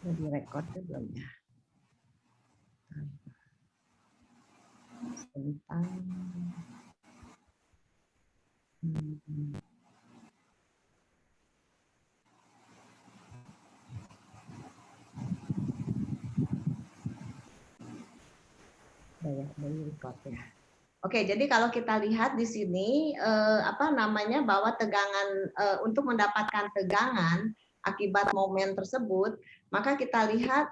Direkod belum ya? Sebentar. Record ya. Oke, jadi kalau kita lihat di sini bahwa tegangan untuk mendapatkan tegangan akibat momen tersebut, maka kita lihat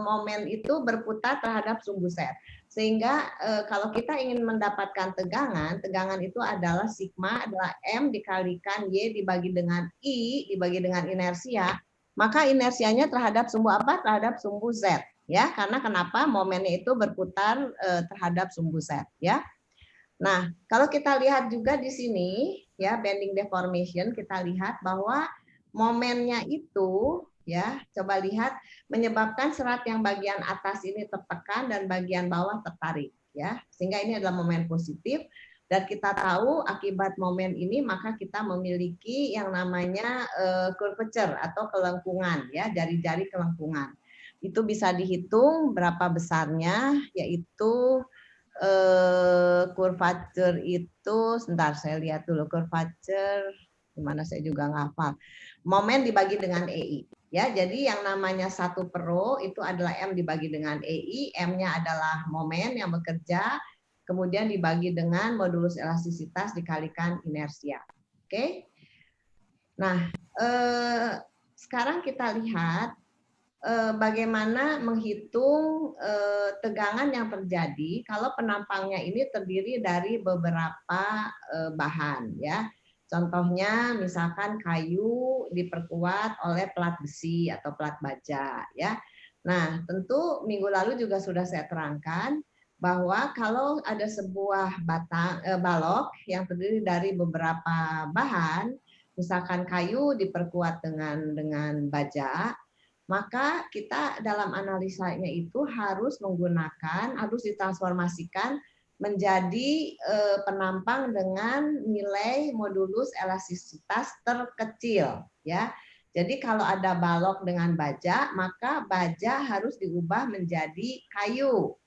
momen itu berputar terhadap sumbu set. Sehingga kalau kita ingin mendapatkan tegangan itu adalah sigma adalah M dikalikan Y dibagi dengan I dibagi dengan inersia, maka inersianya terhadap sumbu apa? Terhadap sumbu Z. Ya, karena kenapa momennya itu berputar terhadap sumbu set ya. Nah, kalau kita lihat juga di sini ya bending deformation, kita lihat bahwa momennya itu ya, coba lihat menyebabkan serat yang bagian atas ini tertekan dan bagian bawah tertarik ya. Sehingga ini adalah momen positif dan kita tahu akibat momen ini maka kita memiliki yang namanya curvature atau kelengkungan ya, jari-jari kelengkungan. Itu bisa dihitung berapa besarnya, yaitu curvature itu, sebentar saya lihat dulu curvature, gimana saya juga nggak hafal. Momen dibagi dengan EI. Ya, jadi yang namanya 1/ρ itu adalah M dibagi dengan EI, M-nya adalah momen yang bekerja, kemudian dibagi dengan modulus elastisitas dikalikan inersia. Oke? Nah, sekarang kita lihat bagaimana menghitung tegangan yang terjadi kalau penampangnya ini terdiri dari beberapa bahan ya. Contohnya misalkan kayu diperkuat oleh pelat besi atau pelat baja ya. Nah, tentu minggu lalu juga sudah saya terangkan bahwa kalau ada sebuah balok yang terdiri dari beberapa bahan, misalkan kayu diperkuat dengan baja, maka kita dalam analisanya itu harus ditransformasikan menjadi penampang dengan nilai modulus elastisitas terkecil ya. Jadi kalau ada balok dengan baja, maka baja harus diubah menjadi kayu.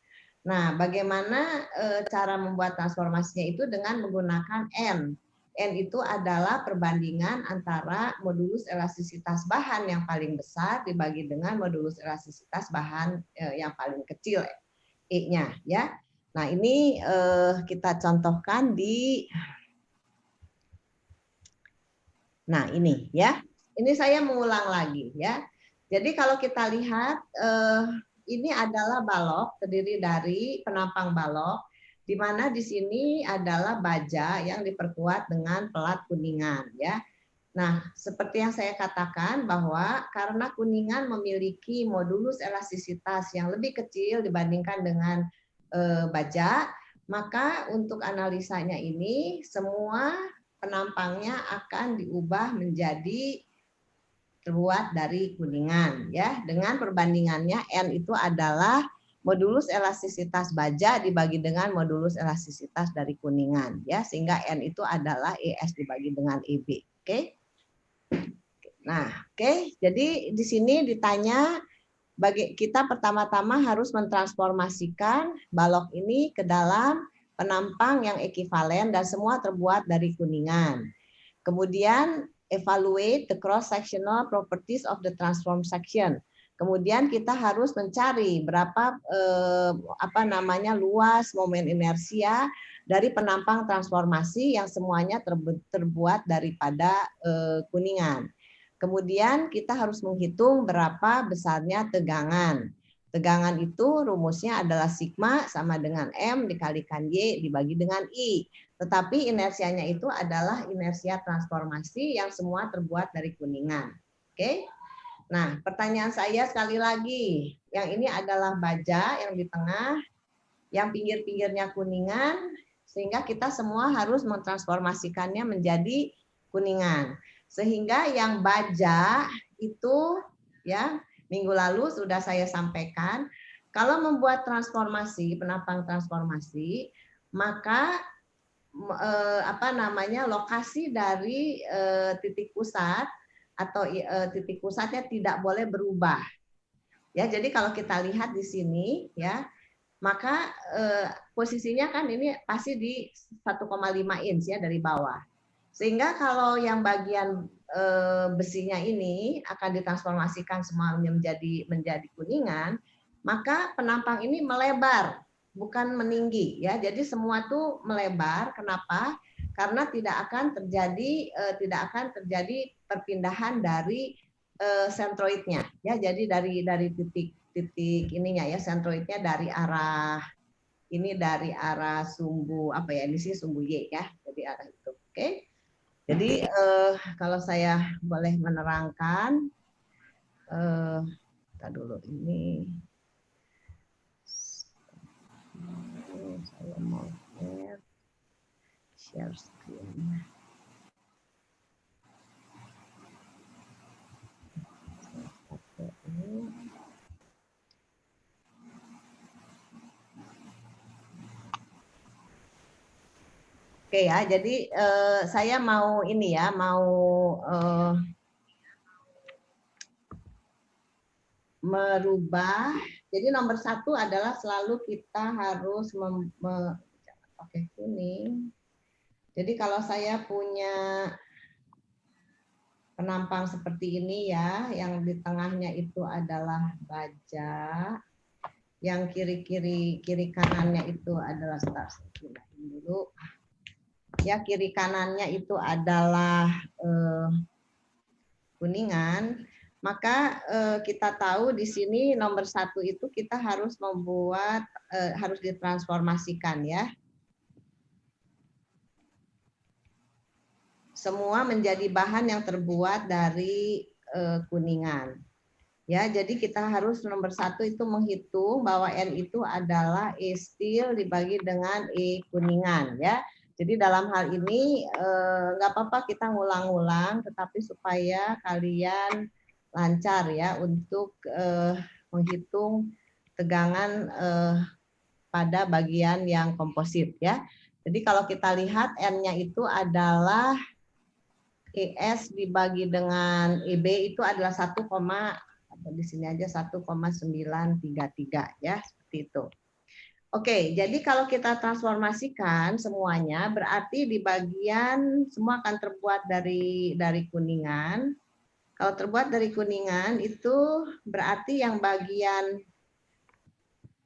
Nah, bagaimana cara membuat transformasinya itu dengan menggunakan N. N itu adalah perbandingan antara modulus elastisitas bahan yang paling besar dibagi dengan modulus elastisitas bahan yang paling kecil, E-nya ya. Nah, ini kita contohkan di ini ya. Ini saya mengulang lagi ya. Jadi kalau kita lihat ini adalah balok terdiri dari penampang balok, di mana di sini adalah baja yang diperkuat dengan pelat kuningan ya. Nah, seperti yang saya katakan bahwa karena kuningan memiliki modulus elastisitas yang lebih kecil dibandingkan dengan baja, maka untuk analisanya ini semua penampangnya akan diubah menjadi terbuat dari kuningan ya. Dengan perbandingannya N itu adalah modulus elastisitas baja dibagi dengan modulus elastisitas dari kuningan ya, sehingga N itu adalah ES dibagi dengan EB. Oke. Nah, oke. Jadi di sini ditanya kita pertama-tama harus mentransformasikan balok ini ke dalam penampang yang ekivalen dan semua terbuat dari kuningan. Kemudian evaluate the cross sectional properties of the transform section. Kemudian kita harus mencari berapa luas momen inersia dari penampang transformasi yang semuanya terbuat daripada kuningan. Kemudian kita harus menghitung berapa besarnya tegangan. Tegangan itu rumusnya adalah sigma sama dengan M dikalikan Y dibagi dengan I. Tetapi inersianya itu adalah inersia transformasi yang semua terbuat dari kuningan. Oke? Nah, pertanyaan saya sekali lagi. Yang ini adalah baja yang di tengah, yang pinggir-pinggirnya kuningan, sehingga kita semua harus mentransformasikannya menjadi kuningan. Sehingga yang baja itu ya minggu lalu sudah saya sampaikan, kalau membuat transformasi, penampang transformasi, maka lokasi dari titik pusat atau titik pusatnya tidak boleh berubah Ya, jadi kalau kita lihat di sini ya, maka posisinya kan ini pasti di 1,5 inch ya dari bawah. Sehingga kalau yang bagian besinya ini akan ditransformasikan semuanya menjadi kuningan, maka penampang ini melebar, bukan meninggi ya. Jadi semua tuh melebar. Kenapa? Karena tidak akan terjadi perpindahan dari sentroidnya ya. Jadi dari titik ininya ya, sentroidnya dari arah sumbu apa ya, ini sih sumbu Y ya. Jadi arah itu. Oke. Jadi kalau saya boleh menerangkan, kita dulu ini saya mau share screen. Oke ya, jadi saya mau ini ya, mau merubah. Jadi nomor 1 adalah selalu kita harus pakai kuning. Jadi kalau saya punya penampang seperti ini ya, yang di tengahnya itu adalah baja, yang kiri kanannya itu adalah dulu. Ya, kiri kanannya itu adalah kuningan, maka kita tahu di sini nomor 1 itu kita harus membuat, harus ditransformasikan ya. Semua menjadi bahan yang terbuat dari kuningan. Ya, jadi kita harus nomor 1 itu menghitung bahwa N itu adalah E steel dibagi dengan E kuningan ya. Jadi dalam hal ini nggak apa-apa kita ngulang-ngulang, tetapi supaya kalian lancar ya untuk menghitung tegangan pada bagian yang komposit ya. Jadi kalau kita lihat N-nya itu adalah ES dibagi dengan EB itu adalah 1, di sini aja 1,933 ya, seperti itu. Oke, jadi kalau kita transformasikan semuanya, berarti di bagian semua akan terbuat dari kuningan. Kalau terbuat dari kuningan itu berarti yang bagian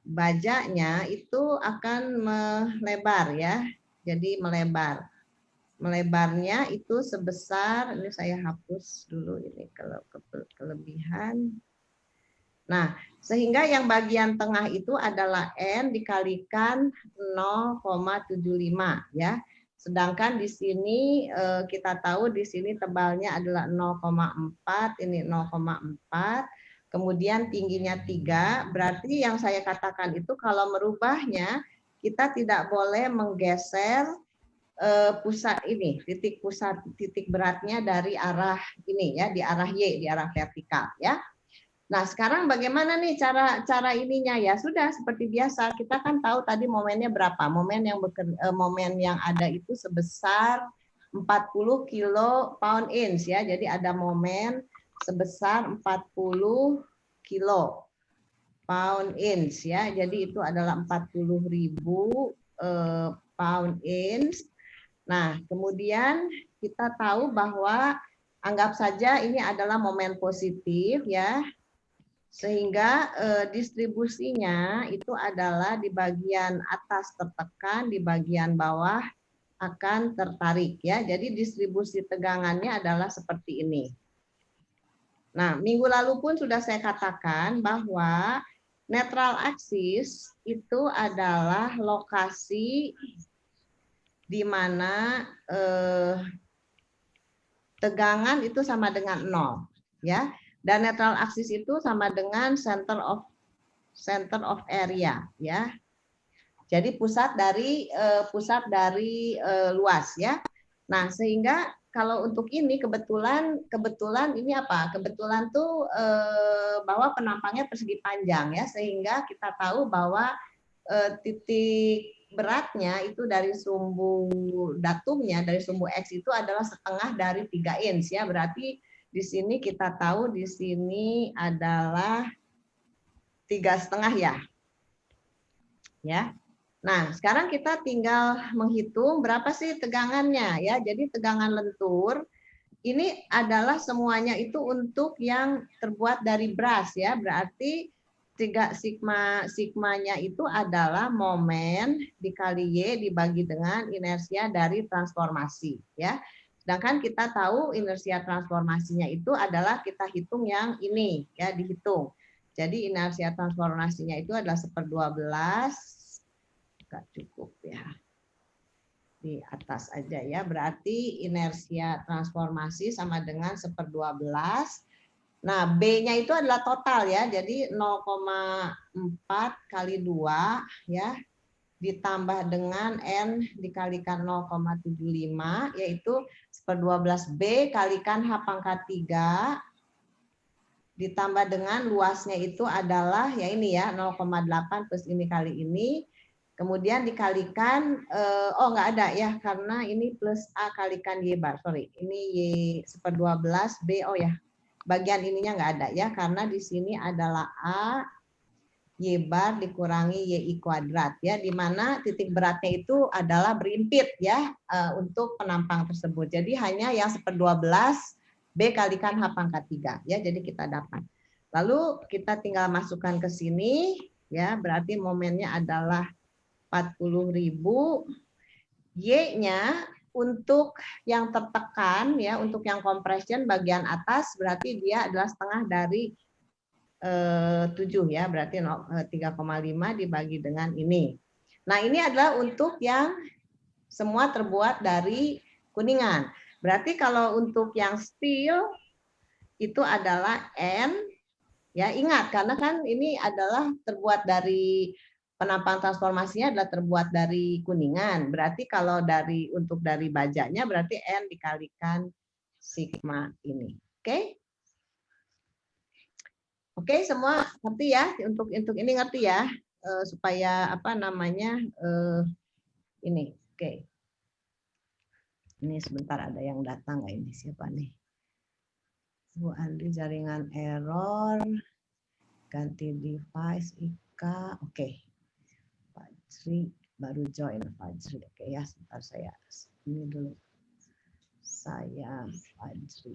bajanya itu akan melebar ya. Jadi melebar. Melebarnya itu sebesar, ini saya hapus dulu ini kalau kelebihan. Nah, sehingga yang bagian tengah itu adalah N dikalikan 0,75 ya. Sedangkan di sini kita tahu di sini tebalnya adalah 0,4, ini 0,4. Kemudian tingginya 3, berarti yang saya katakan itu kalau merubahnya kita tidak boleh menggeser pusat ini, titik beratnya dari arah ini ya, di arah Y, di arah vertikal ya. Nah, sekarang bagaimana nih cara ininya ya? Sudah seperti biasa, kita kan tahu tadi momennya berapa? Momen yang ada itu sebesar 40 kilo pound inch ya. Jadi ada momen sebesar 40 kilo pound inch ya. Jadi itu adalah 40.000 pound inch. Nah, kemudian kita tahu bahwa anggap saja ini adalah momen positif ya. Sehingga distribusinya itu adalah di bagian atas tertekan, di bagian bawah akan tertarik ya. Jadi distribusi tegangannya adalah seperti ini. Nah, minggu lalu pun sudah saya katakan bahwa neutral axis itu adalah lokasi di mana tegangan itu sama dengan 0 ya. Dan neutral axis itu sama dengan center of area ya. Jadi pusat dari luas ya. Nah, sehingga kalau untuk ini kebetulan ini apa? Kebetulan tuh bahwa penampangnya persegi panjang ya, sehingga kita tahu bahwa titik beratnya itu dari sumbu datumnya, dari sumbu X itu adalah setengah dari 3 inch ya. Berarti di sini kita tahu di sini adalah 3,5 ya. Ya. Nah, sekarang kita tinggal menghitung berapa sih tegangannya ya. Jadi tegangan lentur ini adalah semuanya itu untuk yang terbuat dari brass ya. Berarti 3 sigmanya itu adalah momen dikali Y dibagi dengan inersia dari transformasi ya. Sedangkan kita tahu inersia transformasinya itu adalah kita hitung yang ini ya, dihitung. Jadi inersia transformasinya itu adalah 1/12, nggak cukup ya. Di atas aja ya, berarti inersia transformasi sama dengan 1/12. Nah, B-nya itu adalah total ya, jadi 0,4 kali 2 ya, ditambah dengan N dikalikan 0,75, yaitu 1/12B kalikan H pangkat 3, ditambah dengan luasnya itu adalah ya ini ya, 0,8 plus ini kali ini, kemudian dikalikan, oh nggak ada ya, karena ini plus A kalikan Y bar, sorry. Ini Y 1/12 B, oh ya, bagian ininya nggak ada ya, karena di sini adalah A, Y bar dikurangi YI kuadrat ya, di mana titik beratnya itu adalah berimpit ya, untuk penampang tersebut. Jadi hanya yang 1/12 B kalikan H pangkat 3 ya, jadi kita dapat. Lalu kita tinggal masukkan ke sini ya, berarti momennya adalah 40.000, Y-nya untuk yang tertekan ya, untuk yang compression bagian atas berarti dia adalah setengah dari 7 ya, berarti 3,5 dibagi dengan ini. Nah, ini adalah untuk yang semua terbuat dari kuningan. Berarti kalau untuk yang steel itu adalah N ya, ingat karena kan ini adalah terbuat dari penampang transformasinya adalah terbuat dari kuningan. Berarti kalau untuk dari bajanya berarti N dikalikan sigma ini. Oke? Oke, semua ngerti ya? Untuk ini ngerti ya? Supaya apa namanya? Ini. Oke. Ini sebentar ada yang datang nggak ini? Siapa nih? Bu Andi jaringan error. Ganti device Ika. Oke. Fajri baru join Fajri. Oke ya, sebentar saya ini dulu. Saya Fajri.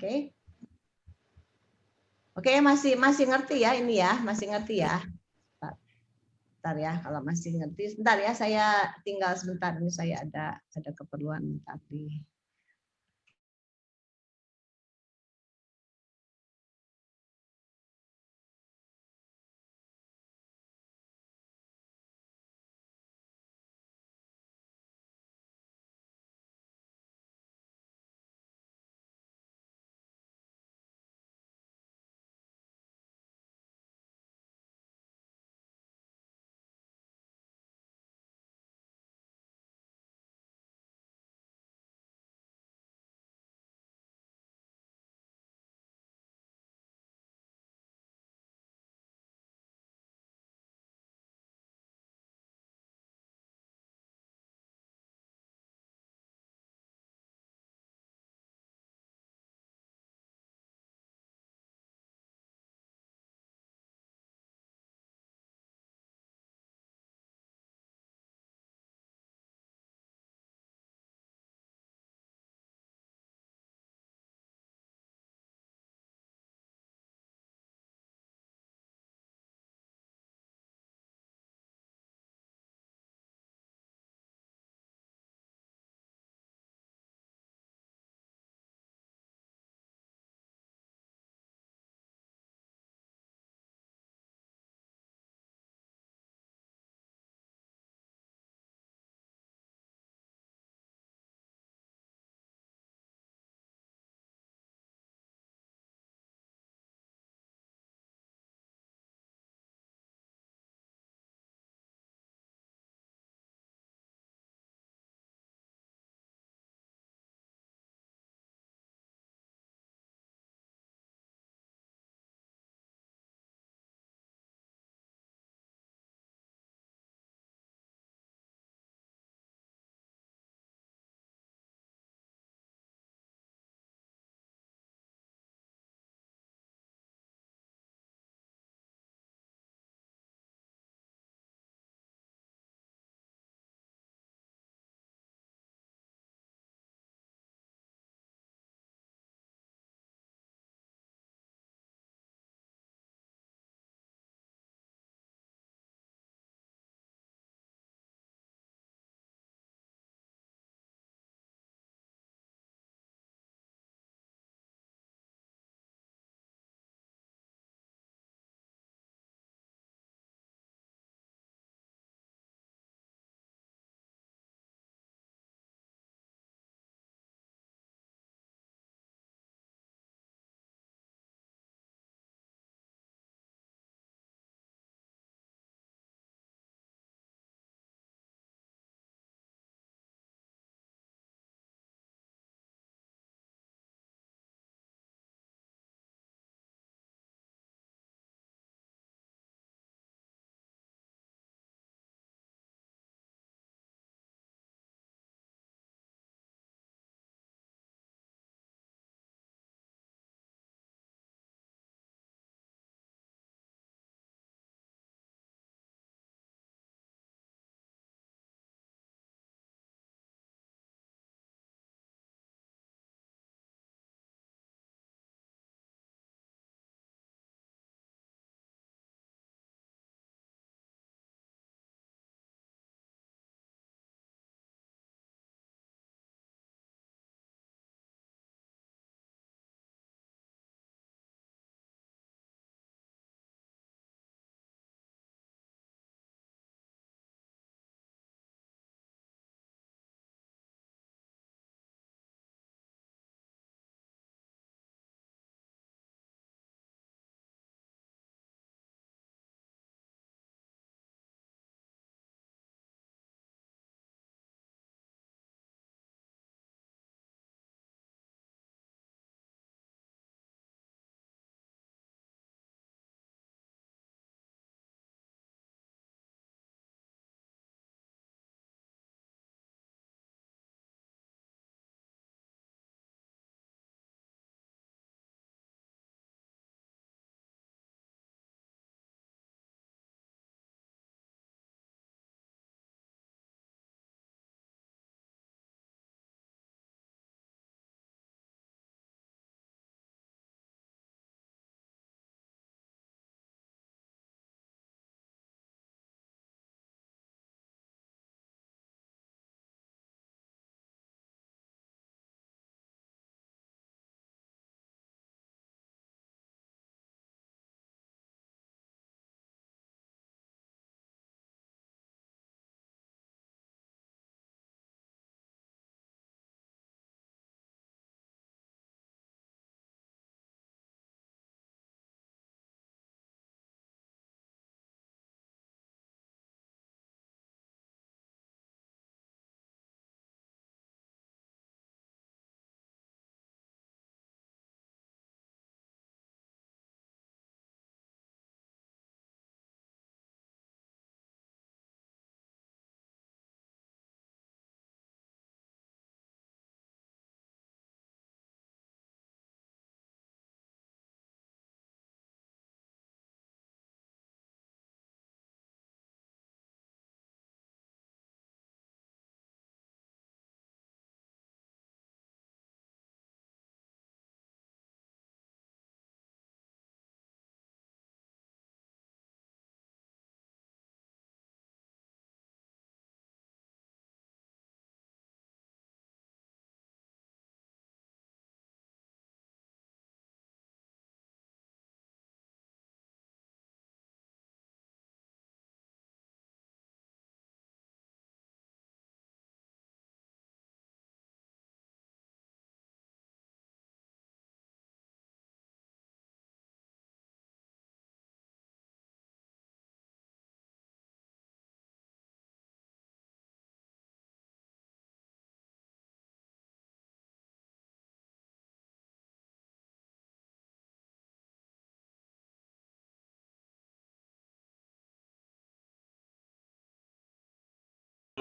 Oke. Oke, masih ngerti ya ini ya, masih ngerti ya. Bentar ya, kalau masih ngerti. Sebentar ya, saya tinggal sebentar ini saya ada keperluan tadi.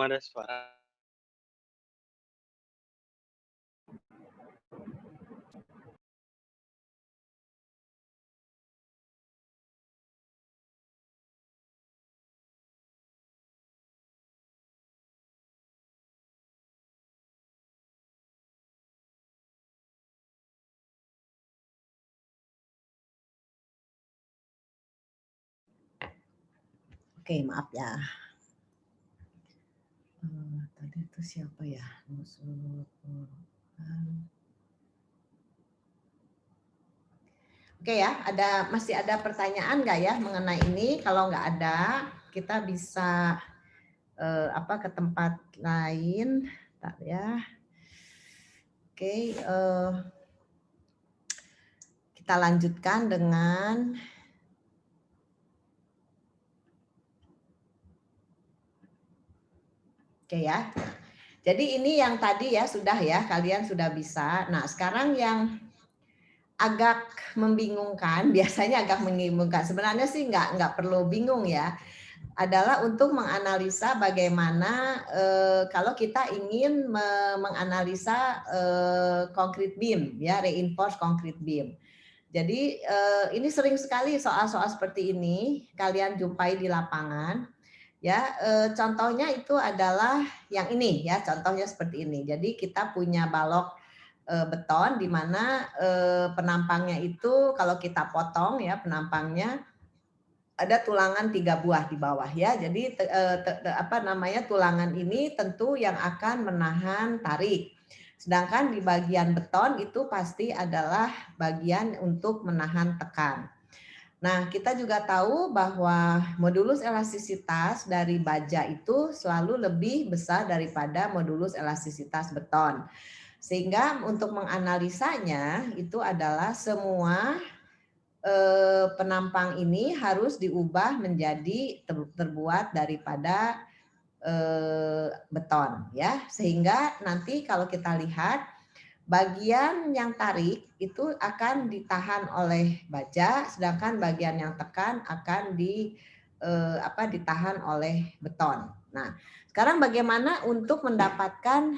ada suara. Oke, maaf ya. Tadi itu siapa ya? Oke ya, masih ada pertanyaan nggak ya mengenai ini? Kalau nggak ada, kita bisa ke tempat lain. Bentar ya. Oke, kita lanjutkan dengan oke ya. Jadi ini yang tadi ya sudah ya, kalian sudah bisa. Nah, sekarang yang agak membingungkan, biasanya agak membingungkan. Sebenarnya sih nggak perlu bingung ya. Adalah untuk menganalisa bagaimana kalau kita ingin menganalisa concrete beam ya, reinforced concrete beam. Jadi ini sering sekali soal-soal seperti ini kalian jumpai di lapangan. Ya, contohnya itu adalah yang ini ya, contohnya seperti ini. Jadi kita punya balok beton di mana penampangnya itu kalau kita potong ya penampangnya ada tulangan 3 buah di bawah ya. Jadi tulangan ini tentu yang akan menahan tarik. Sedangkan di bagian beton itu pasti adalah bagian untuk menahan tekan. Nah, kita juga tahu bahwa modulus elastisitas dari baja itu selalu lebih besar daripada modulus elastisitas beton. Sehingga untuk menganalisanya itu adalah semua penampang ini harus diubah menjadi terbuat daripada beton ya. Sehingga nanti kalau kita lihat bagian yang tarik itu akan ditahan oleh baja, sedangkan bagian yang tekan akan ditahan oleh beton. Nah, sekarang bagaimana untuk mendapatkan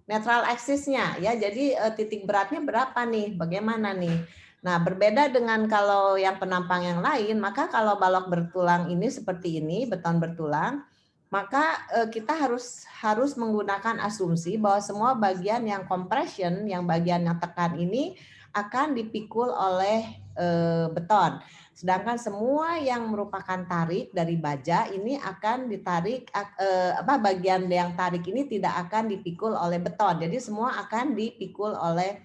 netral axis-nya ya. Jadi titik beratnya berapa nih? Bagaimana nih? Nah, berbeda dengan kalau yang penampang yang lain, maka kalau balok bertulang ini seperti ini, beton bertulang, maka kita harus menggunakan asumsi bahwa semua bagian yang compression, yang bagian yang tekan ini akan dipikul oleh beton. Sedangkan semua yang merupakan tarik dari baja ini akan ditarik bagian yang tarik ini tidak akan dipikul oleh beton. Jadi semua akan dipikul oleh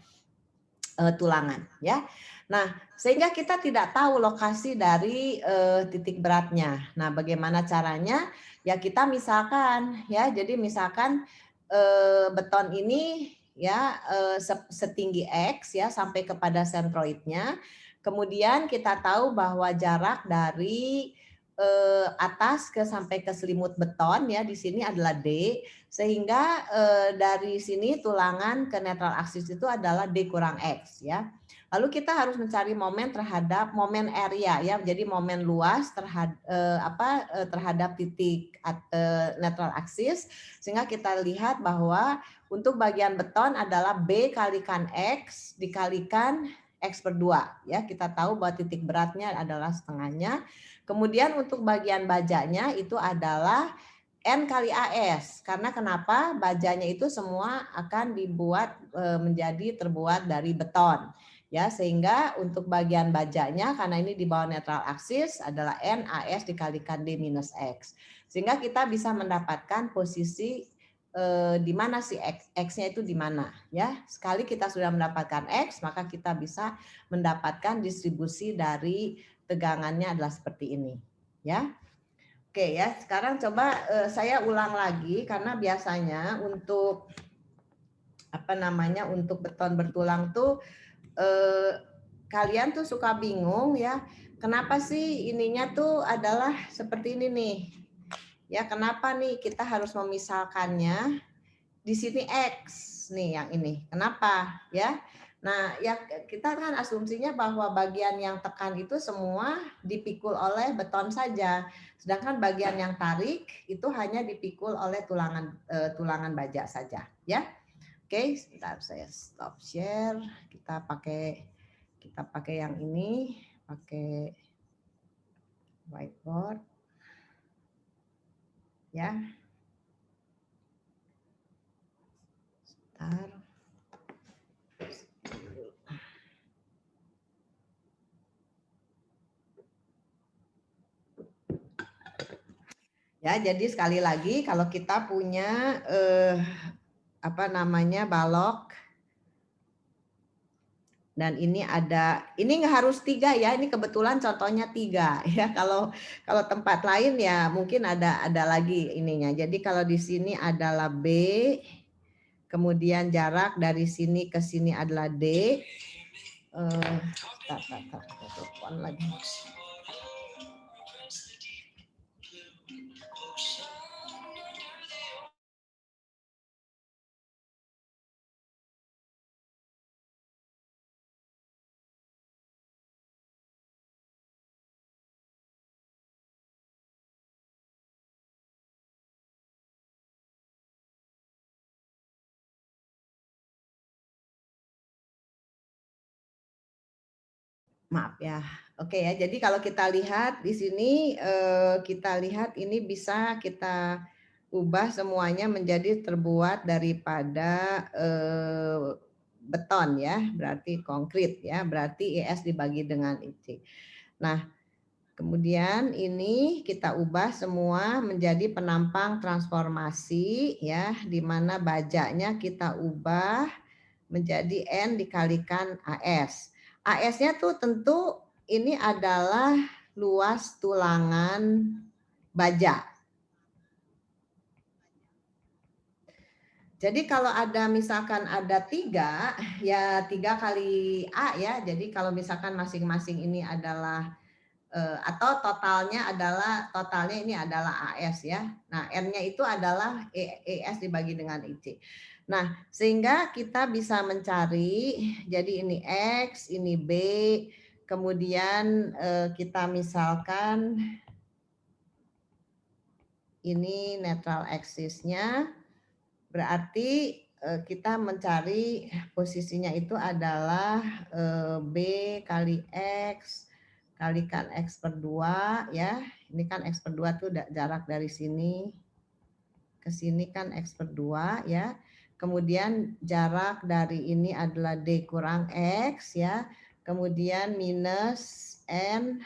tulangan ya. Nah, sehingga kita tidak tahu lokasi dari titik beratnya. Nah, bagaimana caranya? Ya kita misalkan ya, jadi misalkan beton ini ya setinggi X ya sampai kepada sentroidnya. Kemudian kita tahu bahwa jarak dari atas sampai ke selimut beton ya di sini adalah D, sehingga dari sini tulangan ke netral axis itu adalah D kurang X ya. Lalu kita harus mencari momen terhadap momen area ya, jadi momen luas terhadap titik netral axis, sehingga kita lihat bahwa untuk bagian beton adalah B kalikan X dikalikan X per 2 ya. Kita tahu bahwa titik beratnya adalah setengahnya. Kemudian untuk bagian bajanya itu adalah N kali AS. Karena kenapa? Bajanya itu semua akan dibuat menjadi terbuat dari beton. Ya, sehingga untuk bagian bajanya karena ini di bawah netral axis adalah N AS dikalikan D minus X. Sehingga kita bisa mendapatkan posisi di mana sih X-nya itu di mana ya. Sekali kita sudah mendapatkan X, maka kita bisa mendapatkan distribusi dari tegangannya adalah seperti ini ya. Oke ya, sekarang coba saya ulang lagi karena biasanya untuk untuk beton bertulang tuh kalian tuh suka bingung ya, kenapa sih ininya tuh adalah seperti ini nih. Ya, kenapa nih kita harus memisahkannya di sini X nih yang ini. Kenapa? Ya. Nah, ya kita kan asumsinya bahwa bagian yang tekan itu semua dipikul oleh beton saja, sedangkan bagian yang tarik itu hanya dipikul oleh tulangan baja saja, ya. Oke, sebentar saya stop share. Kita pakai yang ini, pakai whiteboard, ya. Sebentar. Ya, jadi sekali lagi kalau kita punya balok, dan ini nggak harus 3 ya, ini kebetulan contohnya 3 ya. Kalau tempat lain ya mungkin ada lagi ininya. Jadi kalau di sini adalah B, kemudian jarak dari sini ke sini adalah D. Telepon lagi. Maaf ya. Oke ya, jadi kalau kita lihat di sini, kita lihat ini bisa kita ubah semuanya menjadi terbuat daripada beton ya, berarti konkrit ya, berarti IS dibagi dengan IC. Nah, kemudian ini kita ubah semua menjadi penampang transformasi ya, di mana bajanya kita ubah menjadi N dikalikan AS. AS-nya tuh tentu ini adalah luas tulangan baja. Jadi kalau ada misalkan ada 3, ya 3 kali A ya. Jadi kalau misalkan masing-masing ini adalah atau totalnya ini adalah AS ya. Nah, N-nya itu adalah ES dibagi dengan IC. Nah, sehingga kita bisa mencari, jadi ini X, ini B, kemudian kita misalkan ini netral axis-nya, berarti kita mencari posisinya itu adalah B kali X kalikan X per 2 ya. Ini kan X per 2 tuh jarak dari sini ke sini kan X per 2 ya. Kemudian jarak dari ini adalah D kurang X ya. Kemudian minus N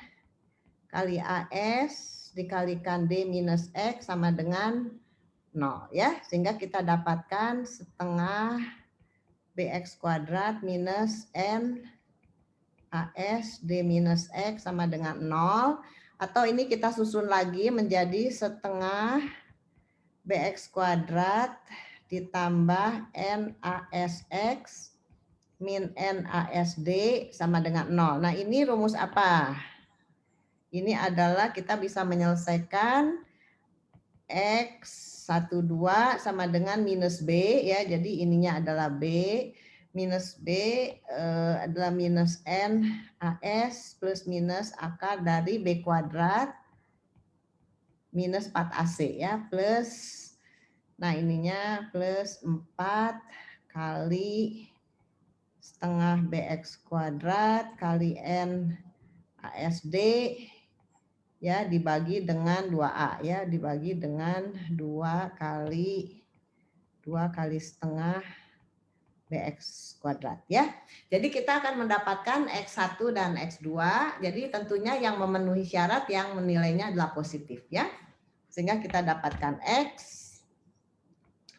kali AS dikalikan D minus X sama dengan 0 ya. Sehingga kita dapatkan setengah BX kuadrat minus N AS D minus X sama dengan 0. Atau ini kita susun lagi menjadi setengah BX kuadrat ditambah NASX min NASD sama dengan 0. Nah, ini rumus apa? Ini adalah kita bisa menyelesaikan X12 sama dengan minus B ya. Jadi ininya adalah B. Minus B adalah minus N AS plus minus akar dari B kuadrat minus 4AC ya. Plus, nah ininya plus 4 kali setengah BX kuadrat kali N ASD ya dibagi dengan 2A ya, dibagi dengan 2 kali setengah BX kuadrat ya. Jadi kita akan mendapatkan X1 dan X2. Jadi tentunya yang memenuhi syarat yang nilainya adalah positif ya. Sehingga kita dapatkan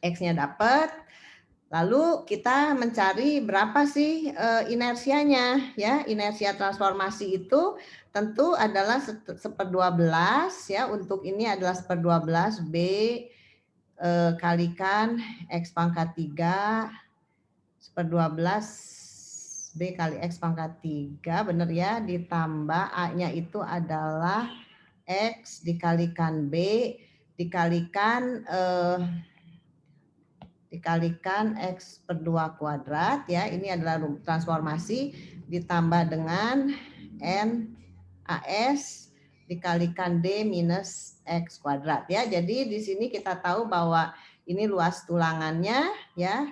X-nya dapat. Lalu kita mencari berapa sih inersianya ya. Inersia transformasi itu tentu adalah 1/12 ya. Untuk ini adalah 1/12 B kalikan X pangkat 3 1/12 B kali X pangkat 3 benar ya, ditambah A-nya itu adalah X dikalikan B dikalikan dikalikan X per 2 kuadrat ya. Ini adalah transformasi ditambah dengan N AS dikalikan D minus X kuadrat ya. Jadi di sini kita tahu bahwa ini luas tulangannya ya,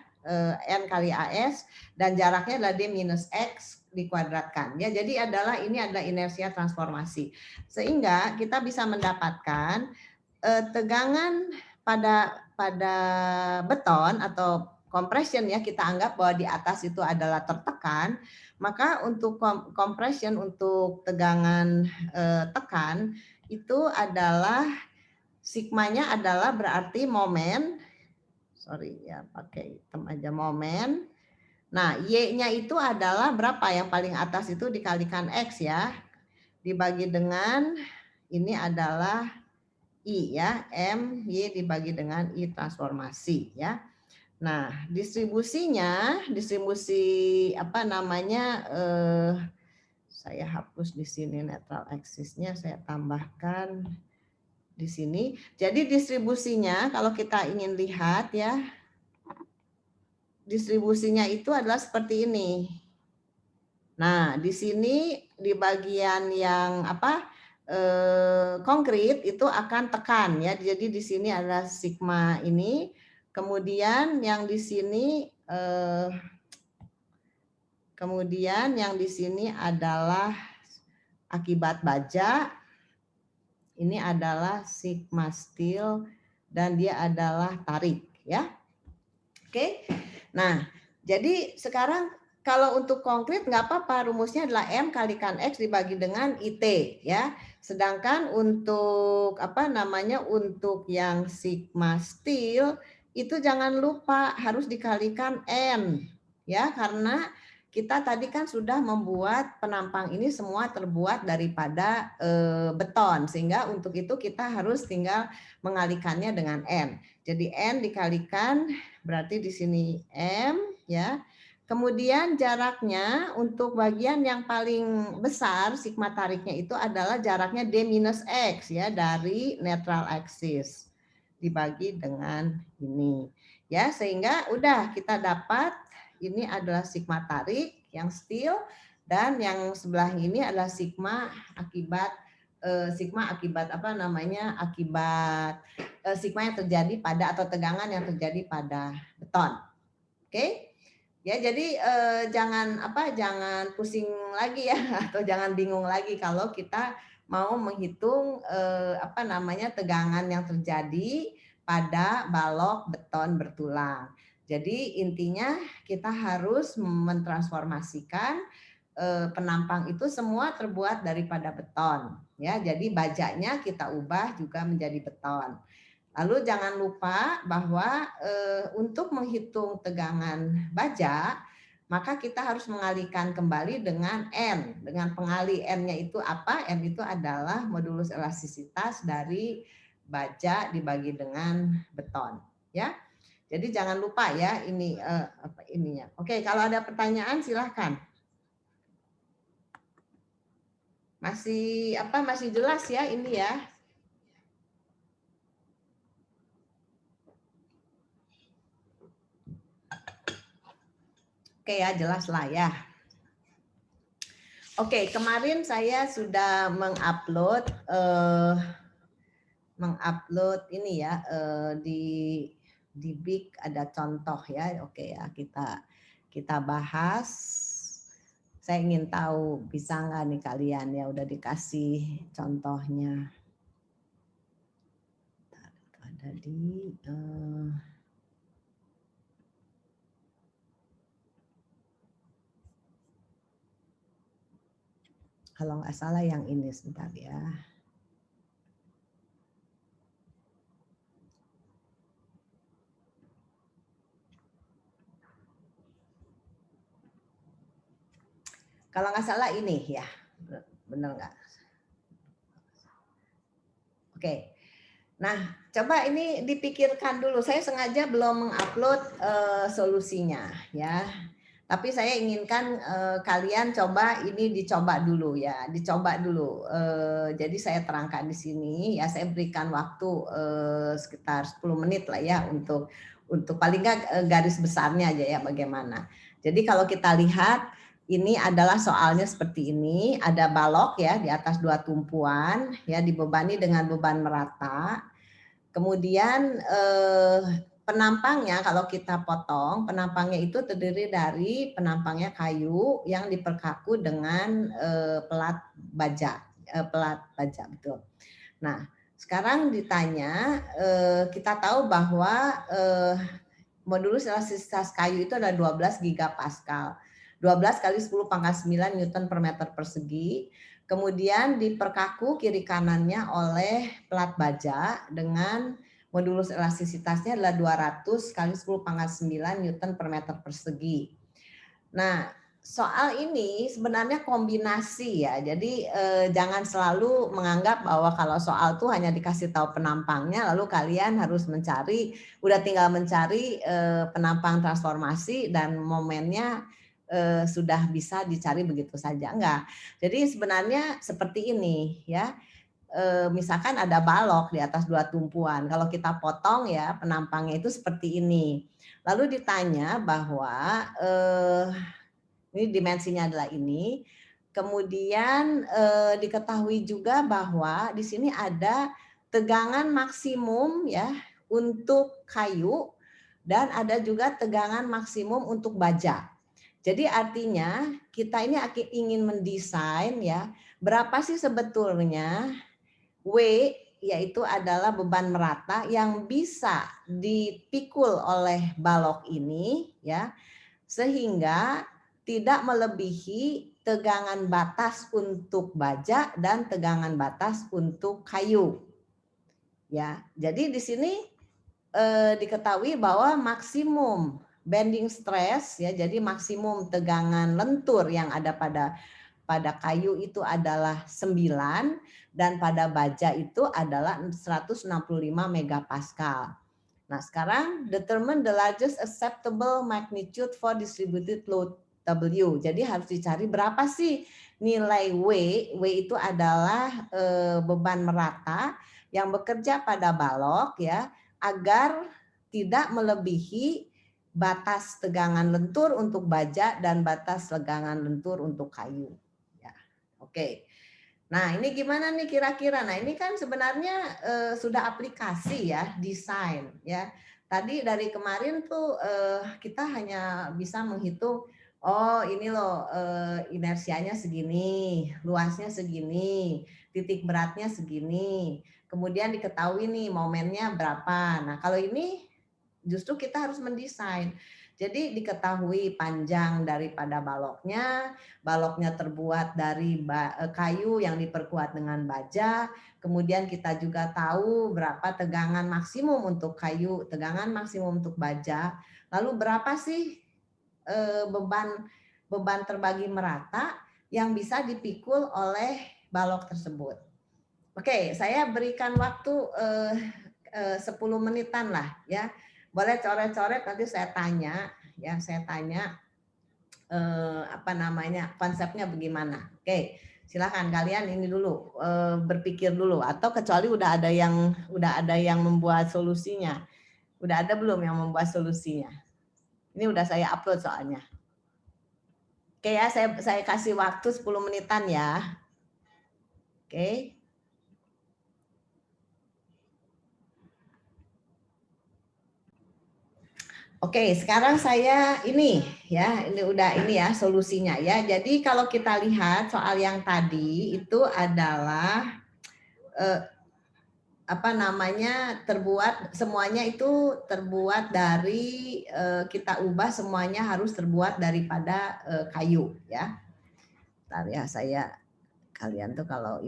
N kali AS dan jaraknya adalah D minus X dikuadratkan ya. Jadi ini adalah inersia transformasi. Sehingga kita bisa mendapatkan tegangan pada beton atau compression ya, kita anggap bahwa di atas itu adalah tertekan, maka untuk compression, untuk tegangan tekan itu adalah sigmanya adalah berarti momen, sorry ya pakai hitam aja, momen. Nah, Y-nya itu adalah berapa? Yang paling atas itu dikalikan X ya, dibagi dengan ini adalah I ya, M Y dibagi dengan I transformasi ya. Nah, distribusi apa namanya? Saya hapus di sini netral axis-nya, saya tambahkan di sini. Jadi distribusinya kalau kita ingin lihat ya, distribusinya itu adalah seperti ini. Nah, di sini di bagian yang apa? Konkret itu akan tekan ya. Jadi di sini adalah sigma ini. Kemudian yang di sini adalah akibat baja. Ini adalah sigma steel dan dia adalah tarik ya. Oke. Nah, jadi sekarang kalau untuk konkret nggak apa-apa, rumusnya adalah M kalikan X dibagi dengan IT ya. Sedangkan untuk apa namanya, untuk yang sigma steel itu jangan lupa harus dikalikan N ya, karena kita tadi kan sudah membuat penampang ini semua terbuat daripada beton, sehingga untuk itu kita harus tinggal mengalikannya dengan N. Jadi N dikalikan berarti di sini M ya. Kemudian jaraknya untuk bagian yang paling besar sigma tariknya itu adalah jaraknya D minus X ya, dari netral axis dibagi dengan ini ya, sehingga udah kita dapat ini adalah sigma tarik yang steel dan yang sebelah ini adalah sigma akibat apa namanya, akibat sigma yang terjadi pada atau tegangan yang terjadi pada beton. Oke? Ya, jadi jangan pusing lagi ya, atau jangan bingung lagi kalau kita mau menghitung apa namanya, tegangan yang terjadi pada balok beton bertulang. Jadi intinya kita harus mentransformasikan penampang itu semua terbuat daripada beton ya. Jadi bajanya kita ubah juga menjadi beton. Lalu jangan lupa bahwa untuk menghitung tegangan baja, maka kita harus mengalihkan kembali dengan N. Dengan pengalih N-nya itu apa? N itu adalah modulus elastisitas dari baja dibagi dengan beton. Ya, jadi jangan lupa ya ini ininya. Oke, kalau ada pertanyaan silahkan. Masih jelas ya ini ya? Oke ya, jelas lah ya. Oke, kemarin saya sudah mengupload ini ya, di Big ada contoh ya. Oke ya, kita bahas. Saya ingin tahu bisa nggak nih kalian ya, udah dikasih contohnya. Ada di kalau nggak salah yang ini, sebentar ya. Kalau nggak salah ini ya, benar nggak? Oke. Nah, coba ini dipikirkan dulu. Saya sengaja belum mengupload solusinya ya. Tapi saya inginkan kalian coba ini dicoba dulu ya, dicoba dulu. Jadi saya terangkan di sini ya, saya berikan waktu sekitar 10 menit lah ya untuk paling nggak garis besarnya aja ya bagaimana. Jadi kalau kita lihat ini adalah soalnya seperti ini, ada balok ya di atas 2 tumpuan ya dibebani dengan beban merata. Kemudian penampangnya kalau kita potong, penampangnya itu terdiri dari penampangnya kayu yang diperkaku dengan pelat baja, betul. Nah, sekarang ditanya, kita tahu bahwa modulus elastisitas kayu itu adalah 12 gigapascal. 12 kali 10 pangkat 9 Newton per meter persegi. Kemudian diperkaku kiri kanannya oleh pelat baja dengan modulus elastisitasnya adalah 200 kali 10 pangkat 9 Newton per meter persegi. Nah, soal ini sebenarnya kombinasi ya. Jadi jangan selalu menganggap bahwa kalau soal tuh hanya dikasih tahu penampangnya lalu kalian harus mencari, udah tinggal mencari penampang transformasi dan momennya sudah bisa dicari begitu saja. Enggak. Jadi sebenarnya seperti ini ya. Misalkan ada balok di atas 2 tumpuan. Kalau kita potong ya penampangnya itu seperti ini. Lalu ditanya bahwa ini dimensinya adalah ini. Kemudian diketahui juga bahwa di sini ada tegangan maksimum ya untuk kayu dan ada juga tegangan maksimum untuk baja. Jadi artinya kita ini ingin mendesain ya berapa sih sebetulnya W yaitu adalah beban merata yang bisa dipikul oleh balok ini ya sehingga tidak melebihi tegangan batas untuk baja dan tegangan batas untuk kayu. Ya, jadi di sini diketahui bahwa maksimum bending stress ya, jadi maksimum tegangan lentur yang ada pada kayu itu adalah 9 dan pada baja itu adalah 165 megapascal. Nah, sekarang determine the largest acceptable magnitude for distributed load W. Jadi harus dicari berapa sih nilai W. W itu adalah beban merata yang bekerja pada balok ya agar tidak melebihi batas tegangan lentur untuk baja dan batas tegangan lentur untuk kayu. Ya, oke. Nah, ini gimana nih kira-kira? Nah, ini kan sebenarnya sudah aplikasi ya, desain ya. Tadi dari kemarin tuh kita hanya bisa menghitung, oh ini loh inersianya segini, luasnya segini, titik beratnya segini. Kemudian diketahui nih momennya berapa. Nah, kalau ini justru kita harus mendesain. Jadi diketahui panjang daripada baloknya, baloknya terbuat dari kayu yang diperkuat dengan baja, kemudian kita juga tahu berapa tegangan maksimum untuk kayu, tegangan maksimum untuk baja, lalu berapa sih beban terbagi merata yang bisa dipikul oleh balok tersebut. Oke, saya berikan waktu 10 menitan lah ya. Boleh coret-coret nanti saya tanya ya, saya tanya konsepnya bagaimana. Oke, silakan kalian ini dulu berpikir dulu atau kecuali udah ada yang membuat solusinya. Udah ada belum yang membuat solusinya? Ini udah saya upload soalnya. Oke ya, saya kasih waktu 10 menitan ya. Oke. Oke, sekarang saya ini udah ini ya solusinya ya. Jadi kalau kita lihat soal yang tadi itu adalah semuanya itu terbuat dari kita ubah semuanya harus terbuat daripada kayu ya. Bentar ya kalian tuh kalau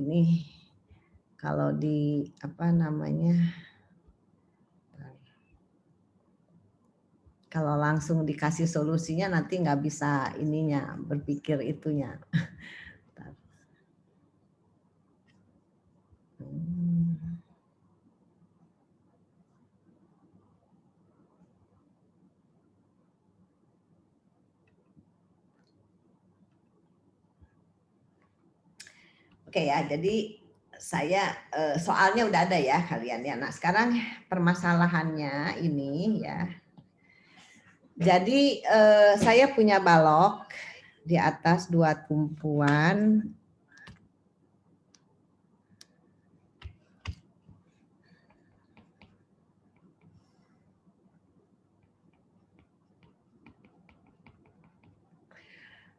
di kalau langsung dikasih solusinya nanti nggak bisa berpikir itunya. Oke ya, jadi saya soalnya udah ada ya kalian ya. Nah sekarang permasalahannya ini ya. Jadi saya punya balok di atas 2 tumpuan.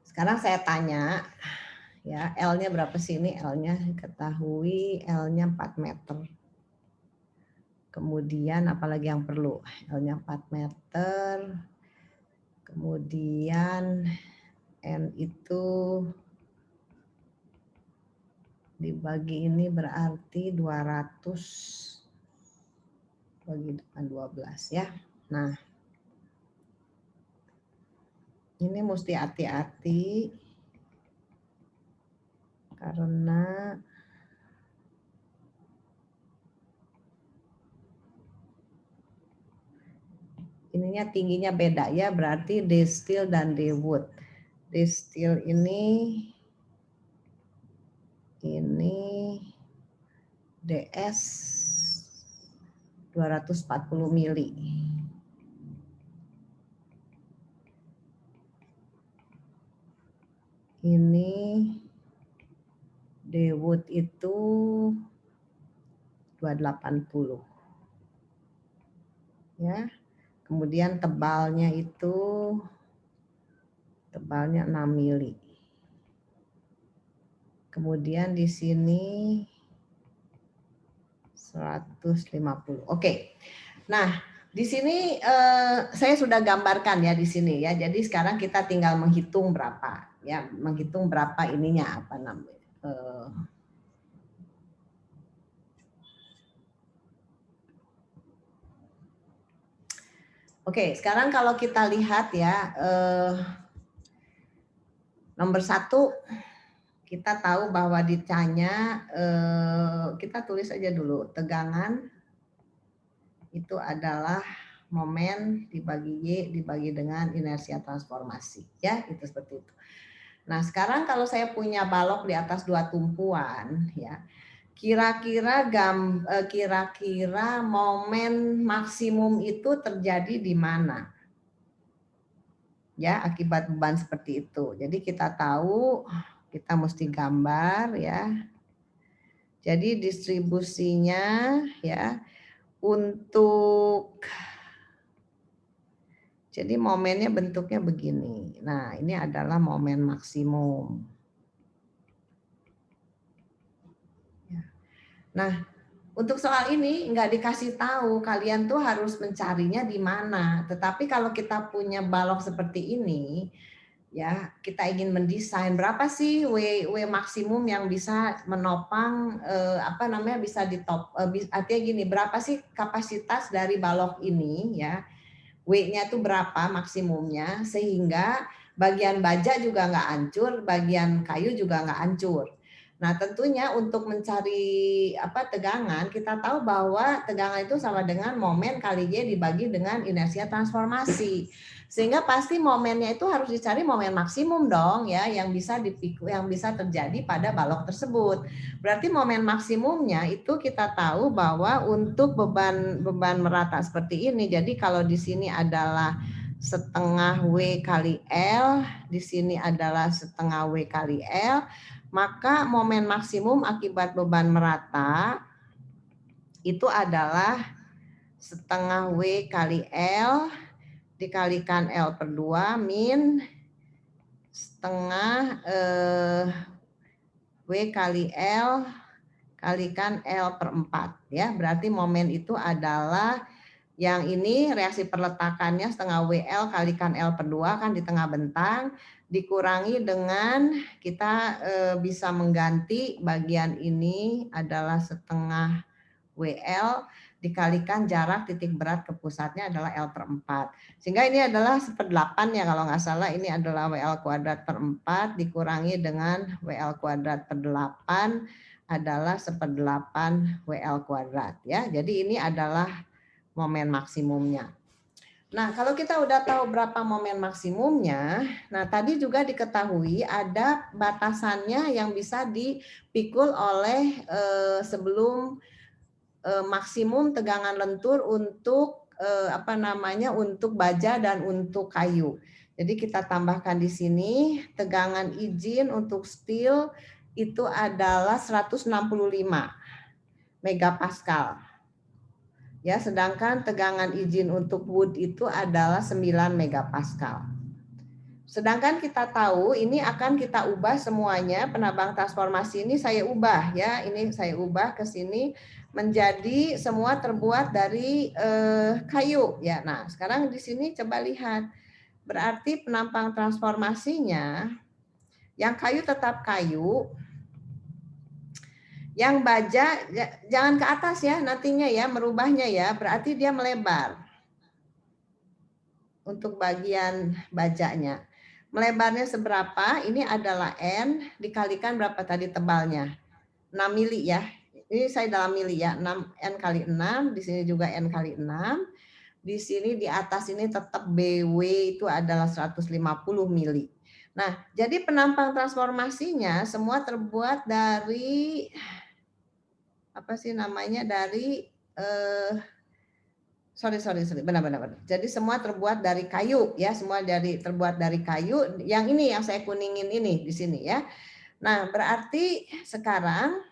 Sekarang saya tanya, ya L-nya berapa sih ini? L-nya ketahui L-nya 4 meter. Kemudian apalagi yang perlu? L-nya 4 meter. Kemudian N itu dibagi ini berarti 200 bagi depan 12 ya. Nah, ini mesti hati-hati karena ininya tingginya beda ya, berarti D-steel dan D-wood. D-steel ini DS 240 mili. Ini D-wood itu 280. Ya. Kemudian tebalnya 6 mili. Kemudian di sini 150. Oke. Nah, di sini saya sudah gambarkan ya di sini ya. Jadi sekarang kita tinggal menghitung berapa ya, menghitung berapa ininya apa namanya. Oke, sekarang kalau kita lihat ya, nomor 1 kita tahu bahwa ditanya, kita tulis aja dulu, tegangan itu adalah momen dibagi Y dibagi dengan inersia transformasi ya, itu seperti itu. Nah, sekarang kalau saya punya balok di atas 2 tumpuan ya, kira-kira momen maksimum itu terjadi di mana? Ya, akibat beban seperti itu. Jadi kita tahu kita mesti gambar ya. Jadi distribusinya ya untuk, jadi momennya bentuknya begini. Nah, ini adalah momen maksimum. Nah, untuk soal ini nggak dikasih tahu, kalian tuh harus mencarinya di mana. Tetapi kalau kita punya balok seperti ini, ya kita ingin mendesain berapa sih W maksimum yang bisa menopang bisa ditop, artinya gini, berapa sih kapasitas dari balok ini ya, W-nya itu berapa maksimumnya sehingga bagian baja juga nggak hancur, bagian kayu juga nggak hancur. Nah, tentunya untuk mencari tegangan, kita tahu bahwa tegangan itu sama dengan momen kali Y dibagi dengan inersia transformasi. Sehingga pasti momennya itu harus dicari momen maksimum dong ya, yang bisa yang bisa terjadi pada balok tersebut. Berarti momen maksimumnya itu kita tahu bahwa untuk beban merata seperti ini. Jadi kalau di sini adalah setengah W kali L, di sini adalah setengah W kali L, maka momen maksimum akibat beban merata itu adalah setengah W kali L dikalikan L per 2 min setengah W kali L kalikan L per 4 ya. Berarti momen itu adalah yang ini reaksi perletakannya setengah WL kalikan L per 2 kan di tengah bentang, dikurangi dengan kita bisa mengganti bagian ini adalah setengah WL dikalikan jarak titik berat ke pusatnya adalah L per 4. Sehingga ini adalah 1/8 ya kalau nggak salah, ini adalah WL kuadrat per 4 dikurangi dengan WL kuadrat per 8 adalah 1/8 WL kuadrat ya. Jadi ini adalah momen maksimumnya. Nah, kalau kita udah tahu berapa momen maksimumnya, nah tadi juga diketahui ada batasannya yang bisa dipikul oleh sebelum maksimum tegangan lentur untuk untuk baja dan untuk kayu. Jadi kita tambahkan di sini tegangan izin untuk steel itu adalah 165 megapascal. Ya, sedangkan tegangan izin untuk wood itu adalah 9 megapascal. Sedangkan kita tahu ini akan kita ubah semuanya, penambang transformasi ini saya ubah ya, ini saya ubah ke sini menjadi semua terbuat dari kayu ya. Nah, sekarang di sini coba lihat. Berarti penampang transformasinya yang kayu tetap kayu, yang baja jangan ke atas ya nantinya ya, merubahnya ya, berarti dia melebar. Untuk bagian bajanya. Melebarnya seberapa? Ini adalah N dikalikan berapa tadi tebalnya? 6 mili ya. Ini saya dalam mili ya. 6 N kali 6, di sini juga N kali 6. Di sini di atas ini tetap BW itu adalah 150 mili. Nah, jadi penampang transformasinya semua terbuat dari apa sih namanya? Dari sorry, benar. Jadi semua terbuat dari kayu ya, semua terbuat dari kayu. Yang ini yang saya kuningin ini di sini ya. Nah, berarti sekarang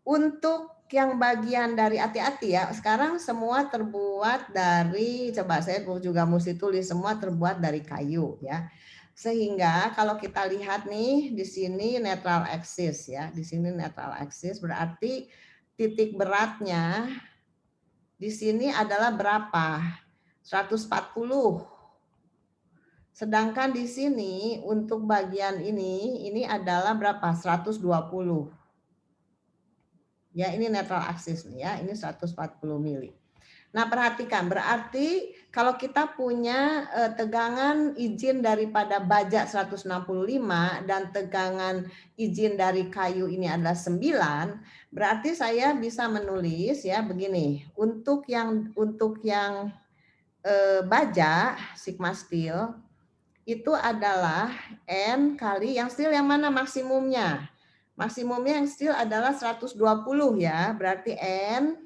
untuk yang bagian dari hati-hati ya, sekarang semua terbuat dari, coba saya juga mesti tulis semua terbuat dari kayu ya. Sehingga kalau kita lihat nih di sini neutral axis ya, di sini neutral axis berarti titik beratnya di sini adalah berapa? 140. Sedangkan di sini untuk bagian ini adalah berapa? 120. Ya, ini neutral axis nih ya, ini 140 mili. Nah, perhatikan, berarti kalau kita punya tegangan izin daripada baja 165 dan tegangan izin dari kayu ini adalah 9, berarti saya bisa menulis ya begini. Untuk yang baja sigma steel itu adalah N kali yang steel yang mana maksimumnya? Maksimumnya yang steel adalah 120 ya, berarti N.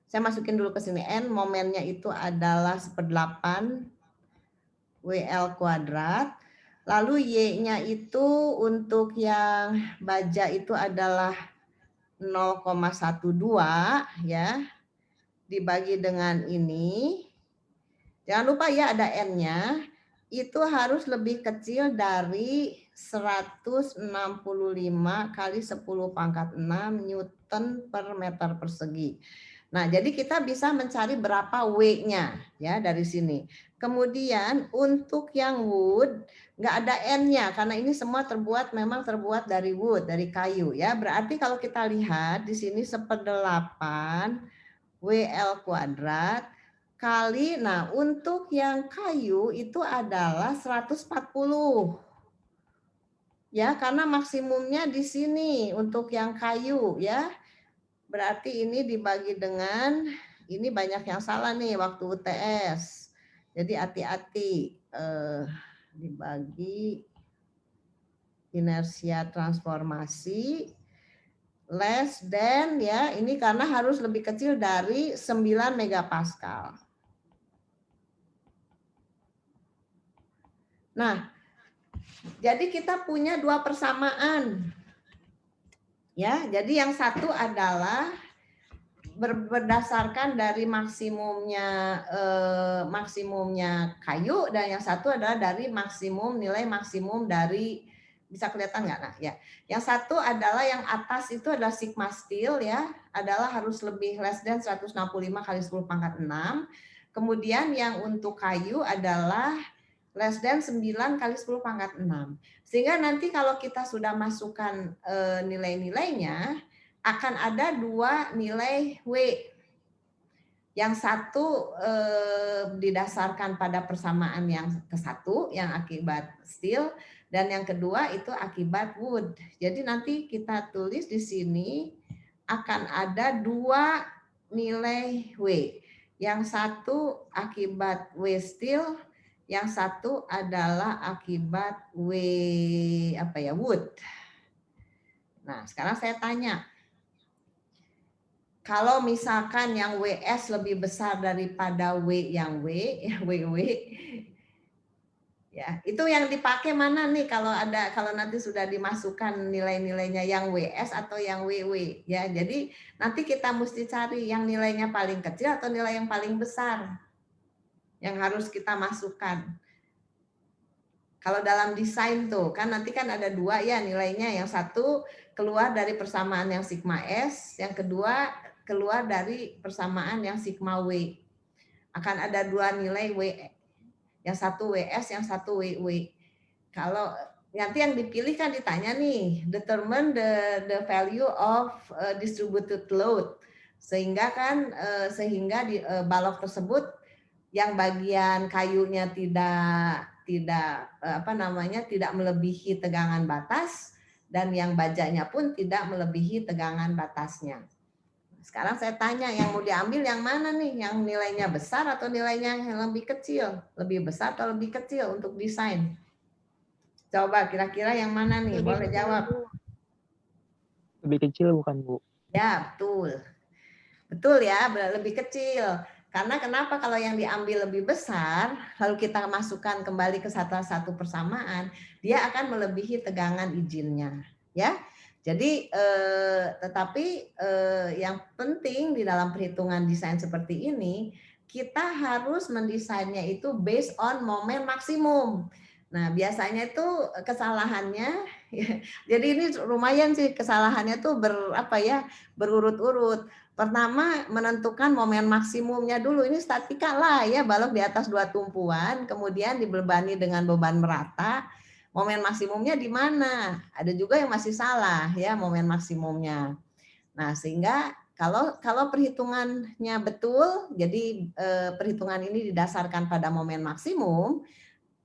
Saya masukin dulu ke sini N, momennya itu adalah 1/8 WL kuadrat. Lalu Y-nya itu untuk yang baja itu adalah 0,12 ya, dibagi dengan ini. Jangan lupa ya ada N-nya, itu harus lebih kecil dari 165 kali 10 pangkat 6 Newton per meter persegi. Nah, jadi kita bisa mencari berapa W-nya ya dari sini. Kemudian untuk yang wood nggak ada N-nya karena ini semua memang terbuat dari wood, dari kayu ya. Berarti kalau kita lihat di sini 1/8 WL kuadrat kali, nah untuk yang kayu itu adalah 140. Ya, karena maksimumnya di sini untuk yang kayu ya. Berarti ini dibagi dengan, ini banyak yang salah nih waktu UTS. Jadi hati-hati, dibagi inersia transformasi less than ya, ini karena harus lebih kecil dari 9 megapascal. Nah, jadi kita punya dua persamaan. Ya, jadi yang satu adalah berdasarkan dari maksimumnya kayu dan yang satu adalah dari nilai maksimum dari, bisa kelihatan nggak? Nah, ya. Yang satu adalah yang atas itu adalah sigma steel ya, adalah harus lebih less than 165 kali 10 pangkat 6. Kemudian yang untuk kayu adalah less than 9 kali 10 pangkat 6. Sehingga nanti kalau kita sudah masukkan nilai-nilainya, akan ada dua nilai W. Yang satu didasarkan pada persamaan yang ke satu, yang akibat steel, dan yang kedua itu akibat wood. Jadi nanti kita tulis di sini akan ada dua nilai W. Yang satu akibat W steel, yang satu adalah akibat wood. Nah, sekarang saya tanya, Kalau misalkan yang WS lebih besar daripada W yang W, ya WW, ya itu yang dipakai mana nih kalau nanti sudah dimasukkan nilai-nilainya yang WS atau yang WW, ya. Jadi nanti kita mesti cari yang nilainya paling kecil atau nilai yang paling besar yang harus kita masukkan. Kalau dalam desain tuh kan nanti kan ada dua ya nilainya, yang satu keluar dari persamaan yang sigma S, yang kedua keluar dari persamaan yang sigma W. Akan ada dua nilai W, yang satu WS, yang satu WW. Kalau nanti yang dipilih kan ditanya nih, determine the value of distributed load, sehingga kan balok tersebut yang bagian kayunya tidak melebihi tegangan batas, dan yang bajanya pun tidak melebihi tegangan batasnya. Sekarang saya tanya, yang mau diambil yang mana nih? Yang nilainya besar atau nilainya yang lebih kecil? Lebih besar atau lebih kecil untuk desain? Coba kira-kira yang mana nih? Boleh jawab. Lebih kecil bukan, Bu? Ya, betul. Betul ya, lebih kecil. Karena kenapa kalau yang diambil lebih besar, lalu kita masukkan kembali ke satu persamaan, dia akan melebihi tegangan izinnya, ya. Jadi tetapi yang penting di dalam perhitungan desain seperti ini, kita harus mendesainnya itu based on momen maksimum. Nah, biasanya itu kesalahannya jadi ini lumayan sih kesalahannya tuh berurut-urut. Pertama, menentukan momen maksimumnya dulu. Ini statika lah ya, balok di atas dua tumpuan, kemudian dibebani dengan beban merata. Momen maksimumnya di mana? Ada juga yang masih salah ya momen maksimumnya. Nah, sehingga kalau perhitungannya betul, jadi perhitungan ini didasarkan pada momen maksimum.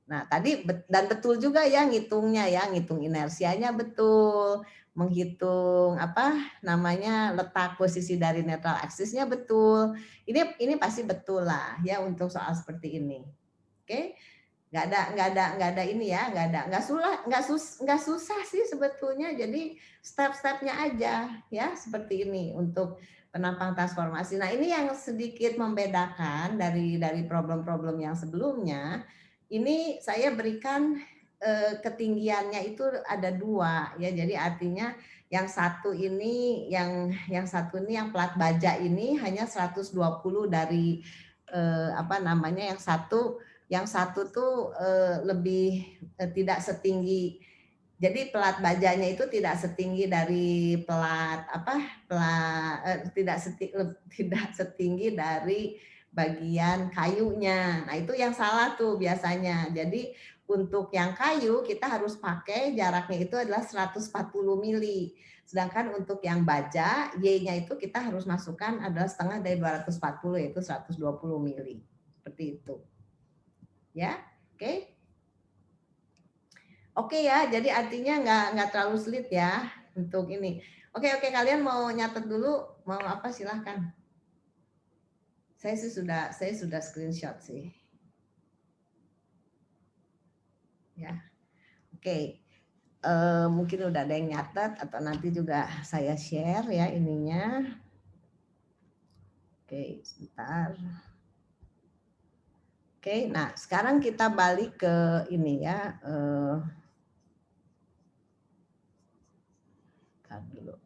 Nah, tadi dan betul juga ya ngitungnya ya, ngitung inersianya betul, menghitung letak posisi dari netral axis-nya betul. Ini pasti betul lah ya untuk soal seperti ini. Oke? Nggak ada ini ya, nggak susah sih sebetulnya. Jadi step-stepnya aja ya seperti ini untuk penampang transformasi. Nah, ini yang sedikit membedakan dari problem-problem yang sebelumnya. Ini saya berikan ketinggiannya itu ada dua ya, jadi artinya yang satu ini yang plat baja ini hanya 120 dari yang satu tuh lebih tidak setinggi, jadi pelat bajanya itu tidak setinggi dari tidak setinggi dari bagian kayunya. Nah, itu yang salah tuh biasanya. Jadi untuk yang kayu kita harus pakai jaraknya itu adalah 140 mili. Sedangkan untuk yang baja, Y-nya itu kita harus masukkan adalah setengah dari 240, yaitu 120 mili. Seperti itu. Ya, oke. Oke ya, jadi artinya nggak terlalu sulit ya untuk ini. Oke, kalian mau nyatet dulu, mau apa silahkan. Saya sudah screenshot sih. Ya, oke. Mungkin udah ada yang nyatet atau nanti juga saya share ya ininya. Oke, sebentar. Oke, nah sekarang kita balik ke ini ya. Bentar dulu.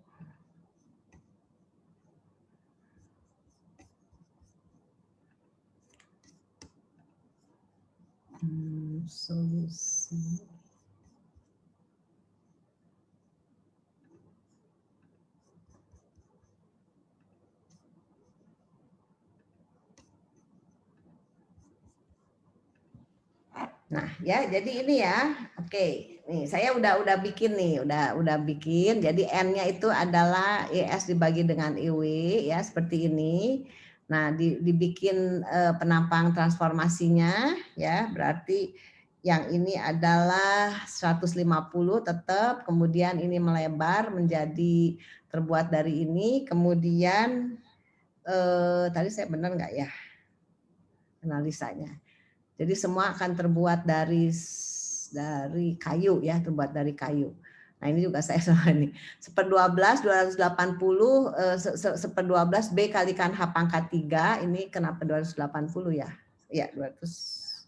Solusi. Nah, ya, jadi ini ya. Oke, nih saya udah bikin nih, udah bikin. Jadi N-nya itu adalah ES dibagi dengan EW ya, seperti ini. Nah, dibikin penampang transformasinya ya, berarti yang ini adalah 150 tetap, kemudian ini melebar menjadi terbuat dari ini, kemudian tadi saya benar nggak ya analisanya? Jadi semua akan terbuat dari kayu ya, terbuat dari kayu. Nah ini juga saya salah nih. 1/12 280 1/12 B kalikan H pangkat 3 ini kenapa 280 ya? Ya 200.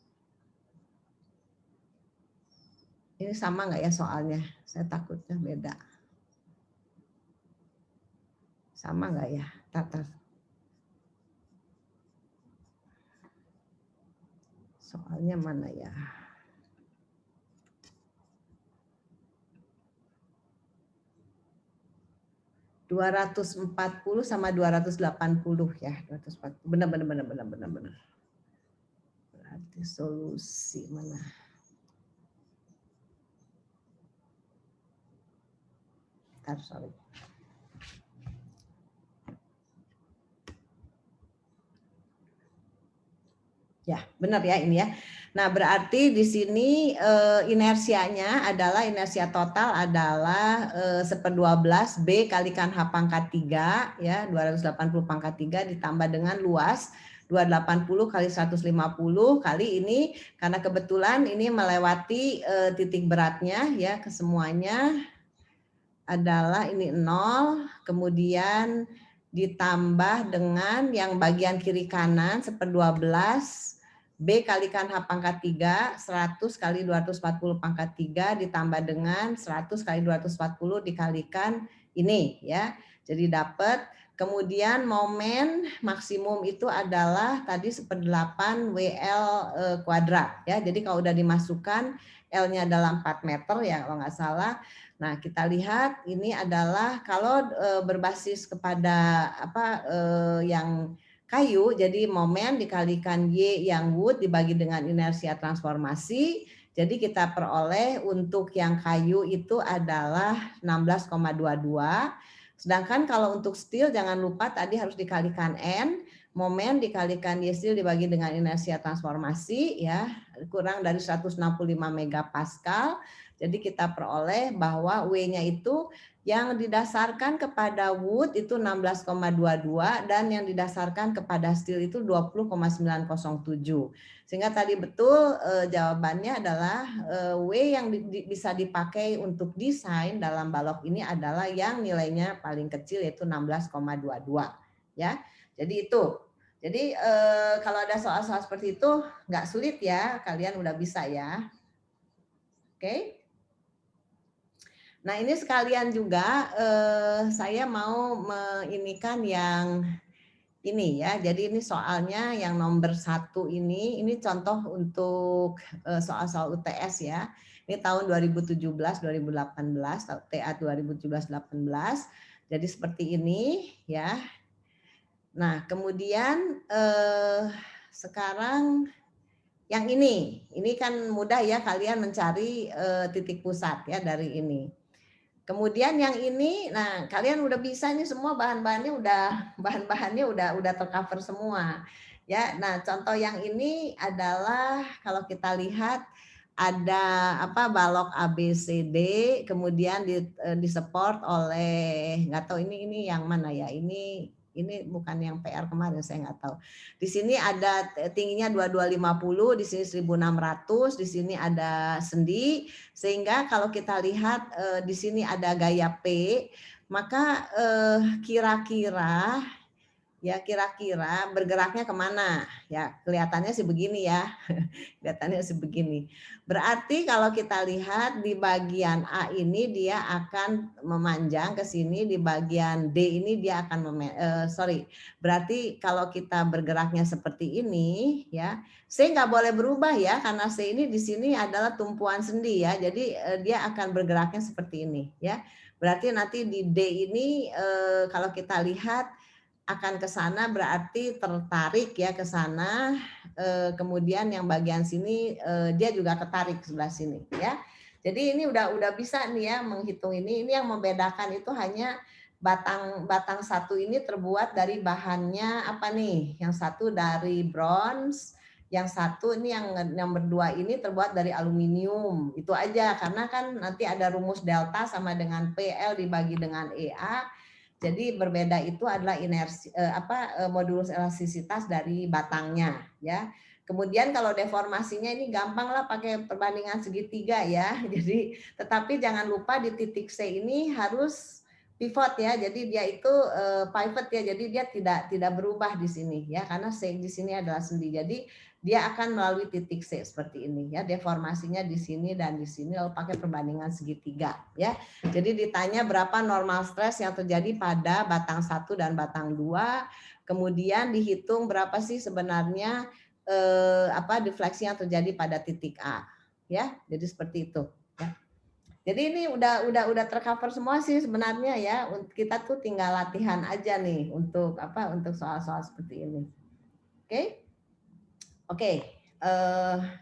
Ini sama nggak ya soalnya? Saya takutnya beda. Sama nggak ya? Tata. Soalnya mana ya? (240 sama 280 ya, 240. Benar. Berarti solusi mana? Sorry. Ya, benar ya ini ya. Nah, berarti di sini inersianya adalah inersia total adalah 1/12 B kalikan H pangkat 3 ya, 280 pangkat 3 ditambah dengan luas 280 kali 150 kali ini karena kebetulan ini melewati titik beratnya ya, kesemuanya adalah ini 0, kemudian ditambah dengan yang bagian kiri kanan 1/12 B kalikan H pangkat 3 100 kali 240 pangkat 3 ditambah dengan 100 kali 240 dikalikan ini ya. Jadi dapat kemudian momen maksimum itu adalah tadi 1/8 WL kuadrat ya. Jadi kalau udah dimasukkan L-nya adalah 4 meter ya kalau nggak salah. Nah, kita lihat ini adalah kalau berbasis kepada yang kayu, jadi momen dikalikan Y yang wood dibagi dengan inersia transformasi, jadi kita peroleh untuk yang kayu itu adalah 16,22. Sedangkan kalau untuk steel jangan lupa tadi harus dikalikan N, momen dikalikan Y steel dibagi dengan inersia transformasi ya, kurang dari 165 megapascal. Jadi kita peroleh bahwa W-nya itu yang didasarkan kepada wood itu 16,22 dan yang didasarkan kepada steel itu 20,907. Sehingga tadi betul jawabannya adalah W yang bisa dipakai untuk desain dalam balok ini adalah yang nilainya paling kecil yaitu 16,22 ya. Jadi itu. Jadi kalau ada soal-soal seperti itu nggak sulit ya, kalian udah bisa ya. Oke. Nah ini sekalian juga saya mau menginikan yang ini ya. Jadi ini soalnya yang nomor 1 ini contoh untuk soal-soal UTS ya. Ini tahun 2017-2018, TA 2017-18. Jadi seperti ini ya. Nah kemudian sekarang yang ini kan mudah ya kalian mencari titik pusat ya dari ini. Kemudian yang ini, nah kalian udah bisa ini semua bahan-bahannya udah tercover semua. Ya, nah contoh yang ini adalah kalau kita lihat ada balok ABCD, kemudian di support oleh nggak tahu ini yang mana ya, ini bukan yang PR kemarin saya nggak tahu. Di sini ada tingginya 2250, di sini 1600, di sini ada sendi. Sehingga kalau kita lihat di sini ada gaya P, maka kira-kira bergeraknya kemana? Ya kelihatannya sih begini ya, kelihatannya sih begini. Berarti kalau kita lihat di bagian A ini dia akan memanjang ke sini, di bagian D ini dia akan berarti kalau kita bergeraknya seperti ini ya, C nggak boleh berubah ya karena C ini di sini adalah tumpuan sendi ya, jadi dia akan bergeraknya seperti ini ya. Berarti nanti di D ini kalau kita lihat akan ke sana berarti tertarik ya ke sana, kemudian yang bagian sini dia juga ketarik sebelah sini ya. Jadi ini udah bisa nih ya menghitung ini yang membedakan itu hanya batang satu ini terbuat dari bahannya apa nih? Yang satu dari bronze, yang satu ini yang nomor 2 ini terbuat dari aluminium. Itu aja karena kan nanti ada rumus delta sama dengan PL dibagi dengan EA. Jadi berbeda itu adalah inersi modulus elastisitas dari batangnya ya. Kemudian kalau deformasinya ini gampang lah pakai perbandingan segitiga ya. Jadi tetapi jangan lupa di titik C ini harus pivot ya. Jadi dia itu pivot ya. Jadi dia tidak berubah di sini ya karena C di sini adalah sendi. Jadi dia akan melalui titik C seperti ini ya. Deformasinya di sini dan di sini lalu pakai perbandingan segitiga ya. Jadi ditanya berapa normal stres yang terjadi pada batang 1 dan batang 2. Kemudian dihitung berapa sih sebenarnya defleksi yang terjadi pada titik A ya. Jadi seperti itu ya. Jadi ini udah tercover semua sih sebenarnya ya. Kita tuh tinggal latihan aja nih untuk untuk soal-soal seperti ini. Oke.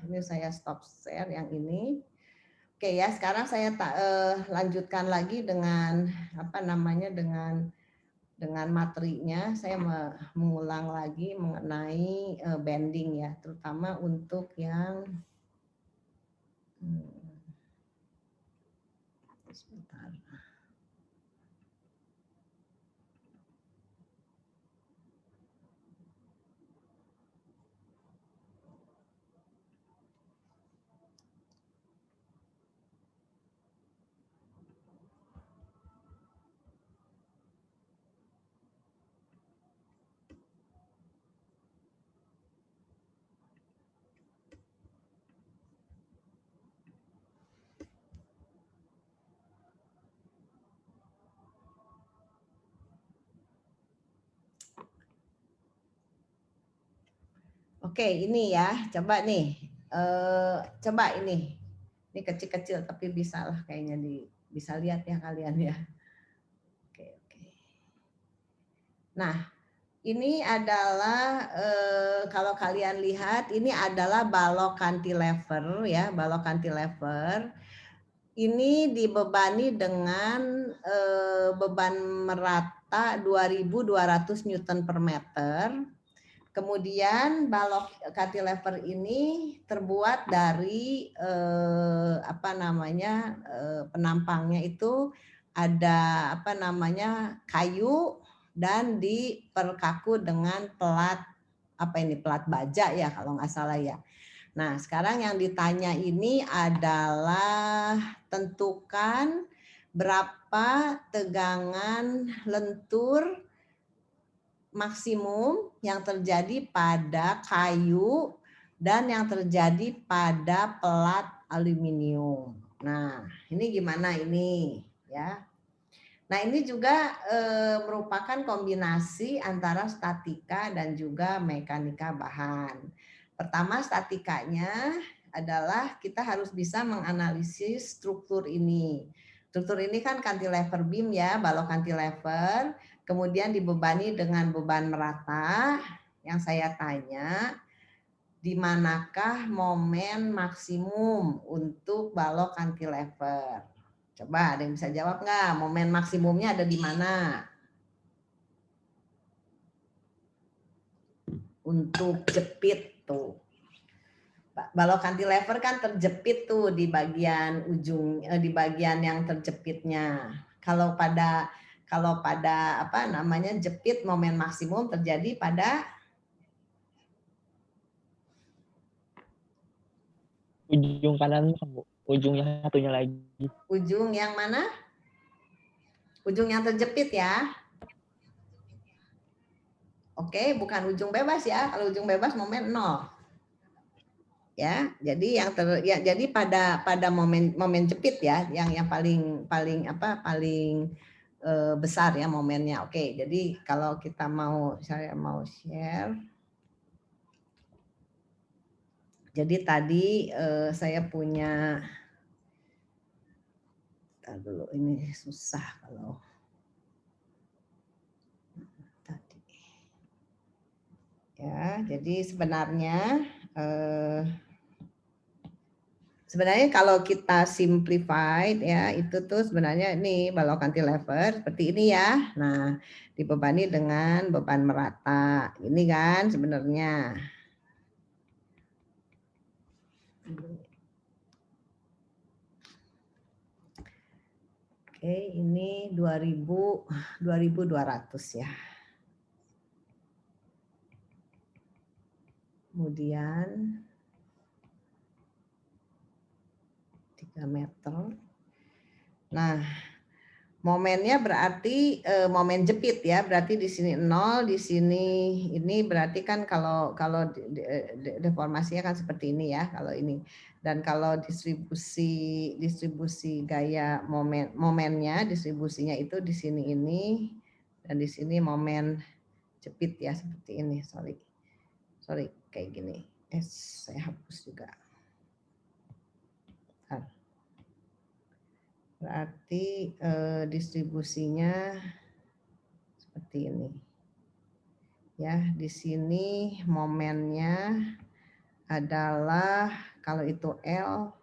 Ini saya stop share yang ini. Oke ya, sekarang saya lanjutkan lagi dengan dengan materinya. Saya mengulang lagi mengenai bending ya, terutama untuk yang sebentar. Oke, ini ya, coba nih, coba ini kecil-kecil tapi bisa lah kayaknya bisa lihat ya kalian ya. Oke. Nah, ini adalah kalau kalian lihat ini adalah balok cantilever ya, balok cantilever. Ini dibebani dengan beban merata 2.200 Newton per meter. Kemudian balok cantilever ini terbuat dari penampangnya itu ada kayu dan diperkaku dengan pelat pelat baja ya kalau nggak salah ya. Nah sekarang yang ditanya ini adalah tentukan berapa tegangan lentur maksimum yang terjadi pada kayu dan yang terjadi pada pelat aluminium. Nah, ini gimana ini ya? Nah, ini juga merupakan kombinasi antara statika dan juga mekanika bahan. Pertama, statikanya adalah kita harus bisa menganalisis struktur ini. Struktur ini kan cantilever beam ya, balok cantilever, kemudian dibebani dengan beban merata. Yang saya tanya, di manakah momen maksimum untuk balok cantilever? Coba ada yang bisa jawab nggak? Momen maksimumnya ada di mana? Untuk jepit tuh. Balok cantilever kan terjepit tuh di bagian ujung, di bagian yang terjepitnya. Kalau pada jepit momen maksimum terjadi pada ujung kanan Bu. Ujungnya satunya lagi. Ujung yang mana? Ujung yang terjepit ya. Oke, bukan ujung bebas ya. Kalau ujung bebas momen 0. Ya, jadi jadi pada momen jepit ya, yang paling besar ya momennya. Oke, jadi kalau saya mau share. Jadi tadi saya punya dulu ini susah kalau tadi. Ya, jadi sebenarnya kalau kita simplified ya itu tuh sebenarnya ini balok cantilever seperti ini ya. Nah, dibebani dengan beban merata. Ini kan sebenarnya. Oke, ini 2.200 ya. kemudian 3 meter. Nah, momennya berarti momen jepit ya, berarti di sini 0, di sini ini berarti kan kalau deformasinya kan seperti ini ya, kalau ini. Dan kalau distribusi gaya momennya, distribusinya itu di sini ini, dan di sini momen jepit ya, seperti ini. Sorry kayak gini. Saya hapus juga. Bentar. Berarti distribusinya seperti ini. Ya, di sini momennya adalah kalau itu L,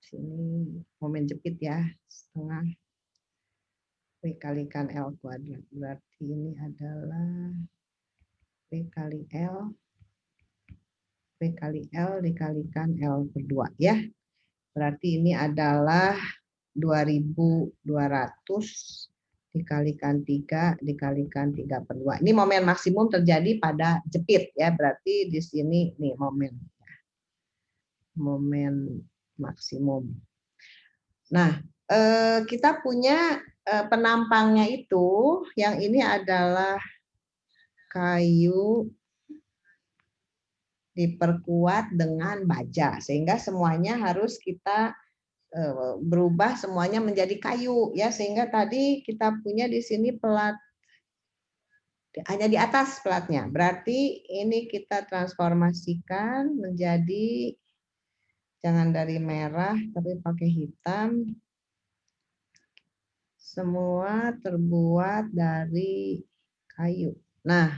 sini momen jepit ya, setengah V kalikan L kuadrat. Berarti ini adalah V kali L dikalikan L per 2 ya. Berarti ini adalah 2200 dikalikan 3 dikalikan 3 per 2. Ini momen maksimum terjadi pada jepit ya. Berarti di sini nih momen maksimum. Nah, kita punya penampangnya itu, yang ini adalah kayu diperkuat dengan baja, sehingga semuanya harus kita berubah semuanya menjadi kayu ya, sehingga tadi kita punya di sini pelat hanya di atas pelatnya. Berarti ini kita transformasikan menjadi, jangan dari merah tapi pakai hitam. Semua terbuat dari kayu. Nah,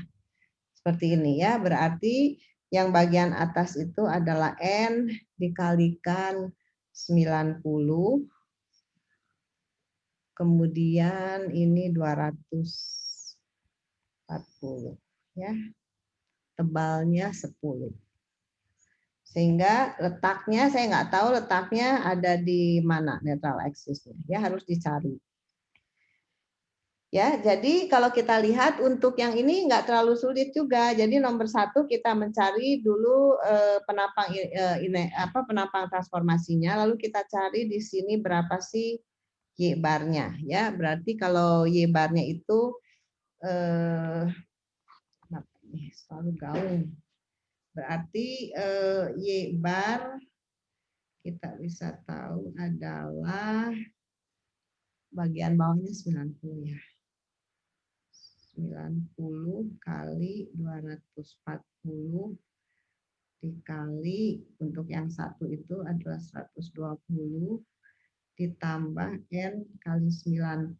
seperti ini ya. Berarti yang bagian atas itu adalah N dikalikan 90. Kemudian ini 240 ya. Tebalnya 10. Sehingga letaknya saya nggak tahu letaknya ada di mana netral axis-nya. Ya harus dicari. Ya, jadi kalau kita lihat untuk yang ini nggak terlalu sulit juga. Jadi nomor 1 kita mencari dulu penampang transformasinya, lalu kita cari di sini berapa sih Y barnya. Ya, berarti kalau Y barnya itu selalu gaung. Berarti Y bar kita bisa tahu adalah bagian bawahnya 90 ya. 90 kali 240 dikali, untuk yang satu itu adalah 120 ditambah N kali 90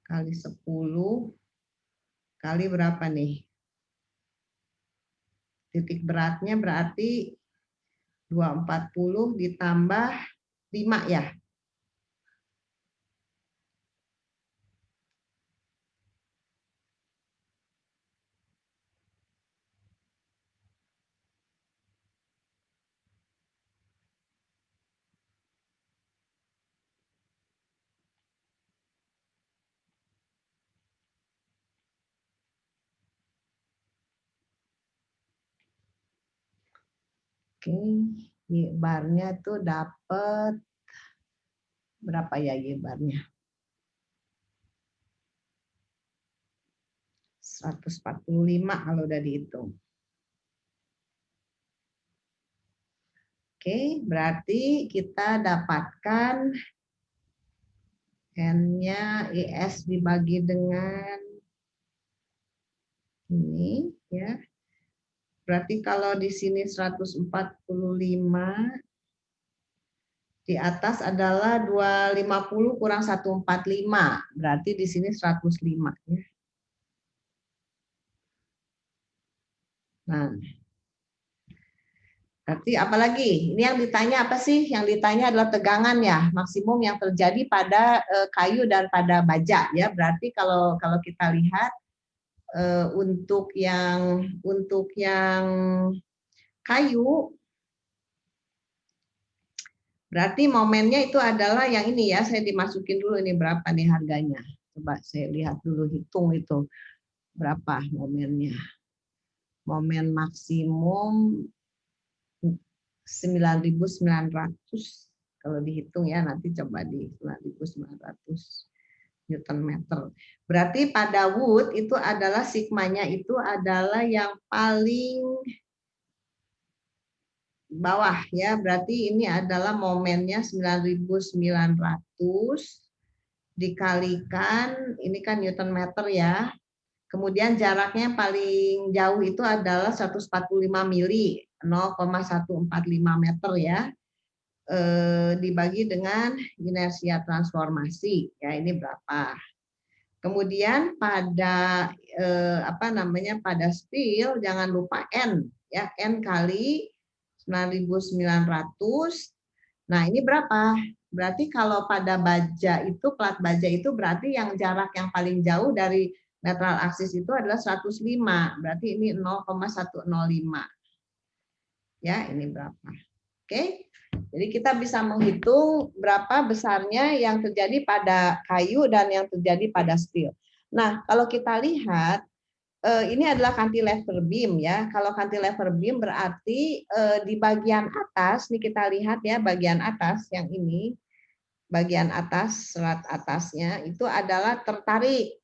kali 10 kali berapa nih? Titik beratnya berarti 240 ditambah 5 ya. Oke, Y barnya tuh dapat berapa ya Y barnya? 145 kalau udah dihitung. Oke, berarti kita dapatkan N-nya IS dibagi dengan ini ya. Berarti kalau di sini 145, di atas adalah 250 kurang 145, berarti di sini 105 ya. Nah, berarti apalagi? Ini yang ditanya apa sih? Yang ditanya adalah tegangan ya, maksimum yang terjadi pada kayu dan pada baja ya. Berarti kalau kita lihat untuk yang kayu, berarti momennya itu adalah yang ini ya. Saya dimasukin dulu ini berapa nih harganya. Coba saya lihat dulu, hitung itu. berapa momennya? Momen maksimum 9.900 kalau dihitung ya, nanti coba di 9.900 Newton meter. Berarti pada wood itu adalah sigmanya itu adalah yang paling bawah ya. Berarti ini adalah momennya 9.900 dikalikan, ini kan Newton meter ya. Kemudian jaraknya yang paling jauh itu adalah 145 mili, 0,145 meter ya. Dibagi dengan inersia transformasi ya, ini berapa. Kemudian pada pada spill jangan lupa N ya, N kali 9.900. Nah, ini berapa? Berarti kalau pada baja itu, plat baja itu berarti yang jarak yang paling jauh dari netral aksis itu adalah 105. Berarti ini 0,105. Ya, ini berapa? Oke. Jadi kita bisa menghitung berapa besarnya yang terjadi pada kayu dan yang terjadi pada steel. Nah, kalau kita lihat ini adalah cantilever beam ya. Kalau cantilever beam berarti di bagian atas, nih kita lihat ya, bagian atas yang ini, bagian atas, serat atasnya itu adalah tertarik.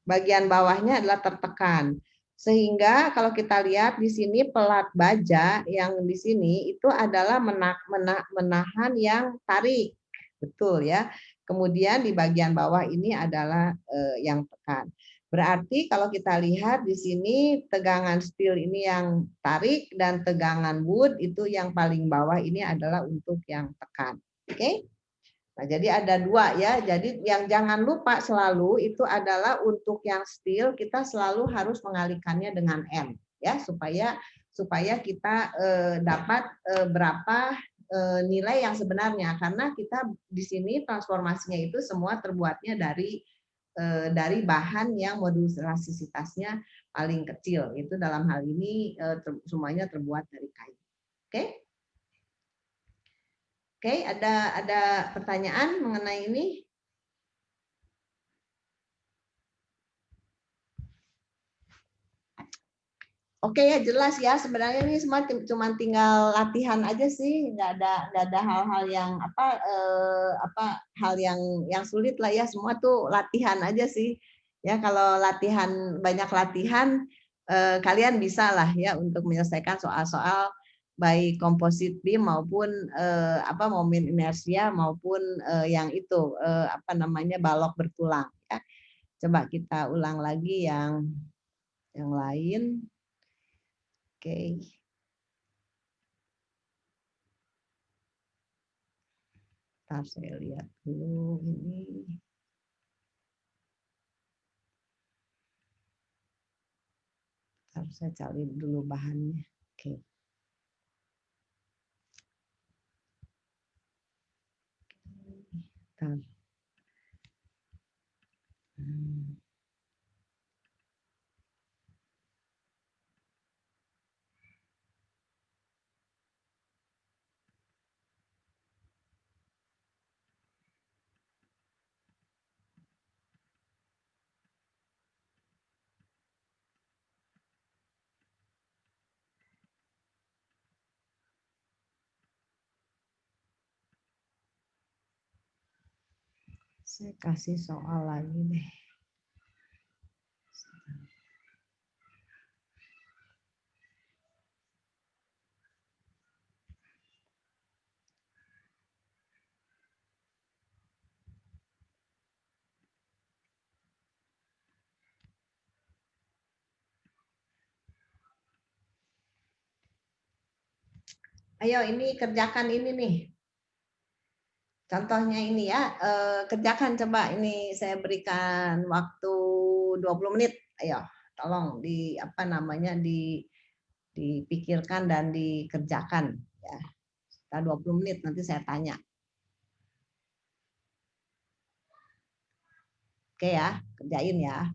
Bagian bawahnya adalah tertekan. Sehingga kalau kita lihat di sini pelat baja yang di sini itu adalah menahan yang tarik. Betul ya. Kemudian di bagian bawah ini adalah yang tekan. Berarti kalau kita lihat di sini tegangan steel ini yang tarik dan tegangan wood itu yang paling bawah ini adalah untuk yang tekan. Oke? Nah, jadi ada dua ya. Jadi yang jangan lupa selalu itu adalah untuk yang steel kita selalu harus mengalihkannya dengan M ya, supaya kita dapat berapa nilai yang sebenarnya, karena kita di sini transformasinya itu semua terbuatnya dari bahan yang modulasisitasnya paling kecil. Itu dalam hal ini semuanya terbuat dari kayu. Oke? Oke, ada pertanyaan mengenai ini? Oke ya, jelas ya. Sebenarnya ini semua cuma tinggal latihan aja sih, nggak ada hal-hal yang hal yang sulit lah ya. Semua tuh latihan aja sih. Ya kalau banyak latihan, kalian bisa lah ya untuk menyelesaikan soal-soal baik komposit beam maupun momen inersia maupun yang itu balok bertulang. Ya. Coba kita ulang lagi yang lain. Oke. Ntar saya lihat dulu ini. Ntar saya cari dulu bahannya. Oke. Ntar. Saya kasih soal lagi deh. Ayo ini kerjakan ini nih. Contohnya ini ya, kerjakan coba ini saya berikan waktu 20 menit. Ayo, tolong dipikirkan dan dikerjakan ya. Setelah 20 menit nanti saya tanya. Oke ya, kerjain ya.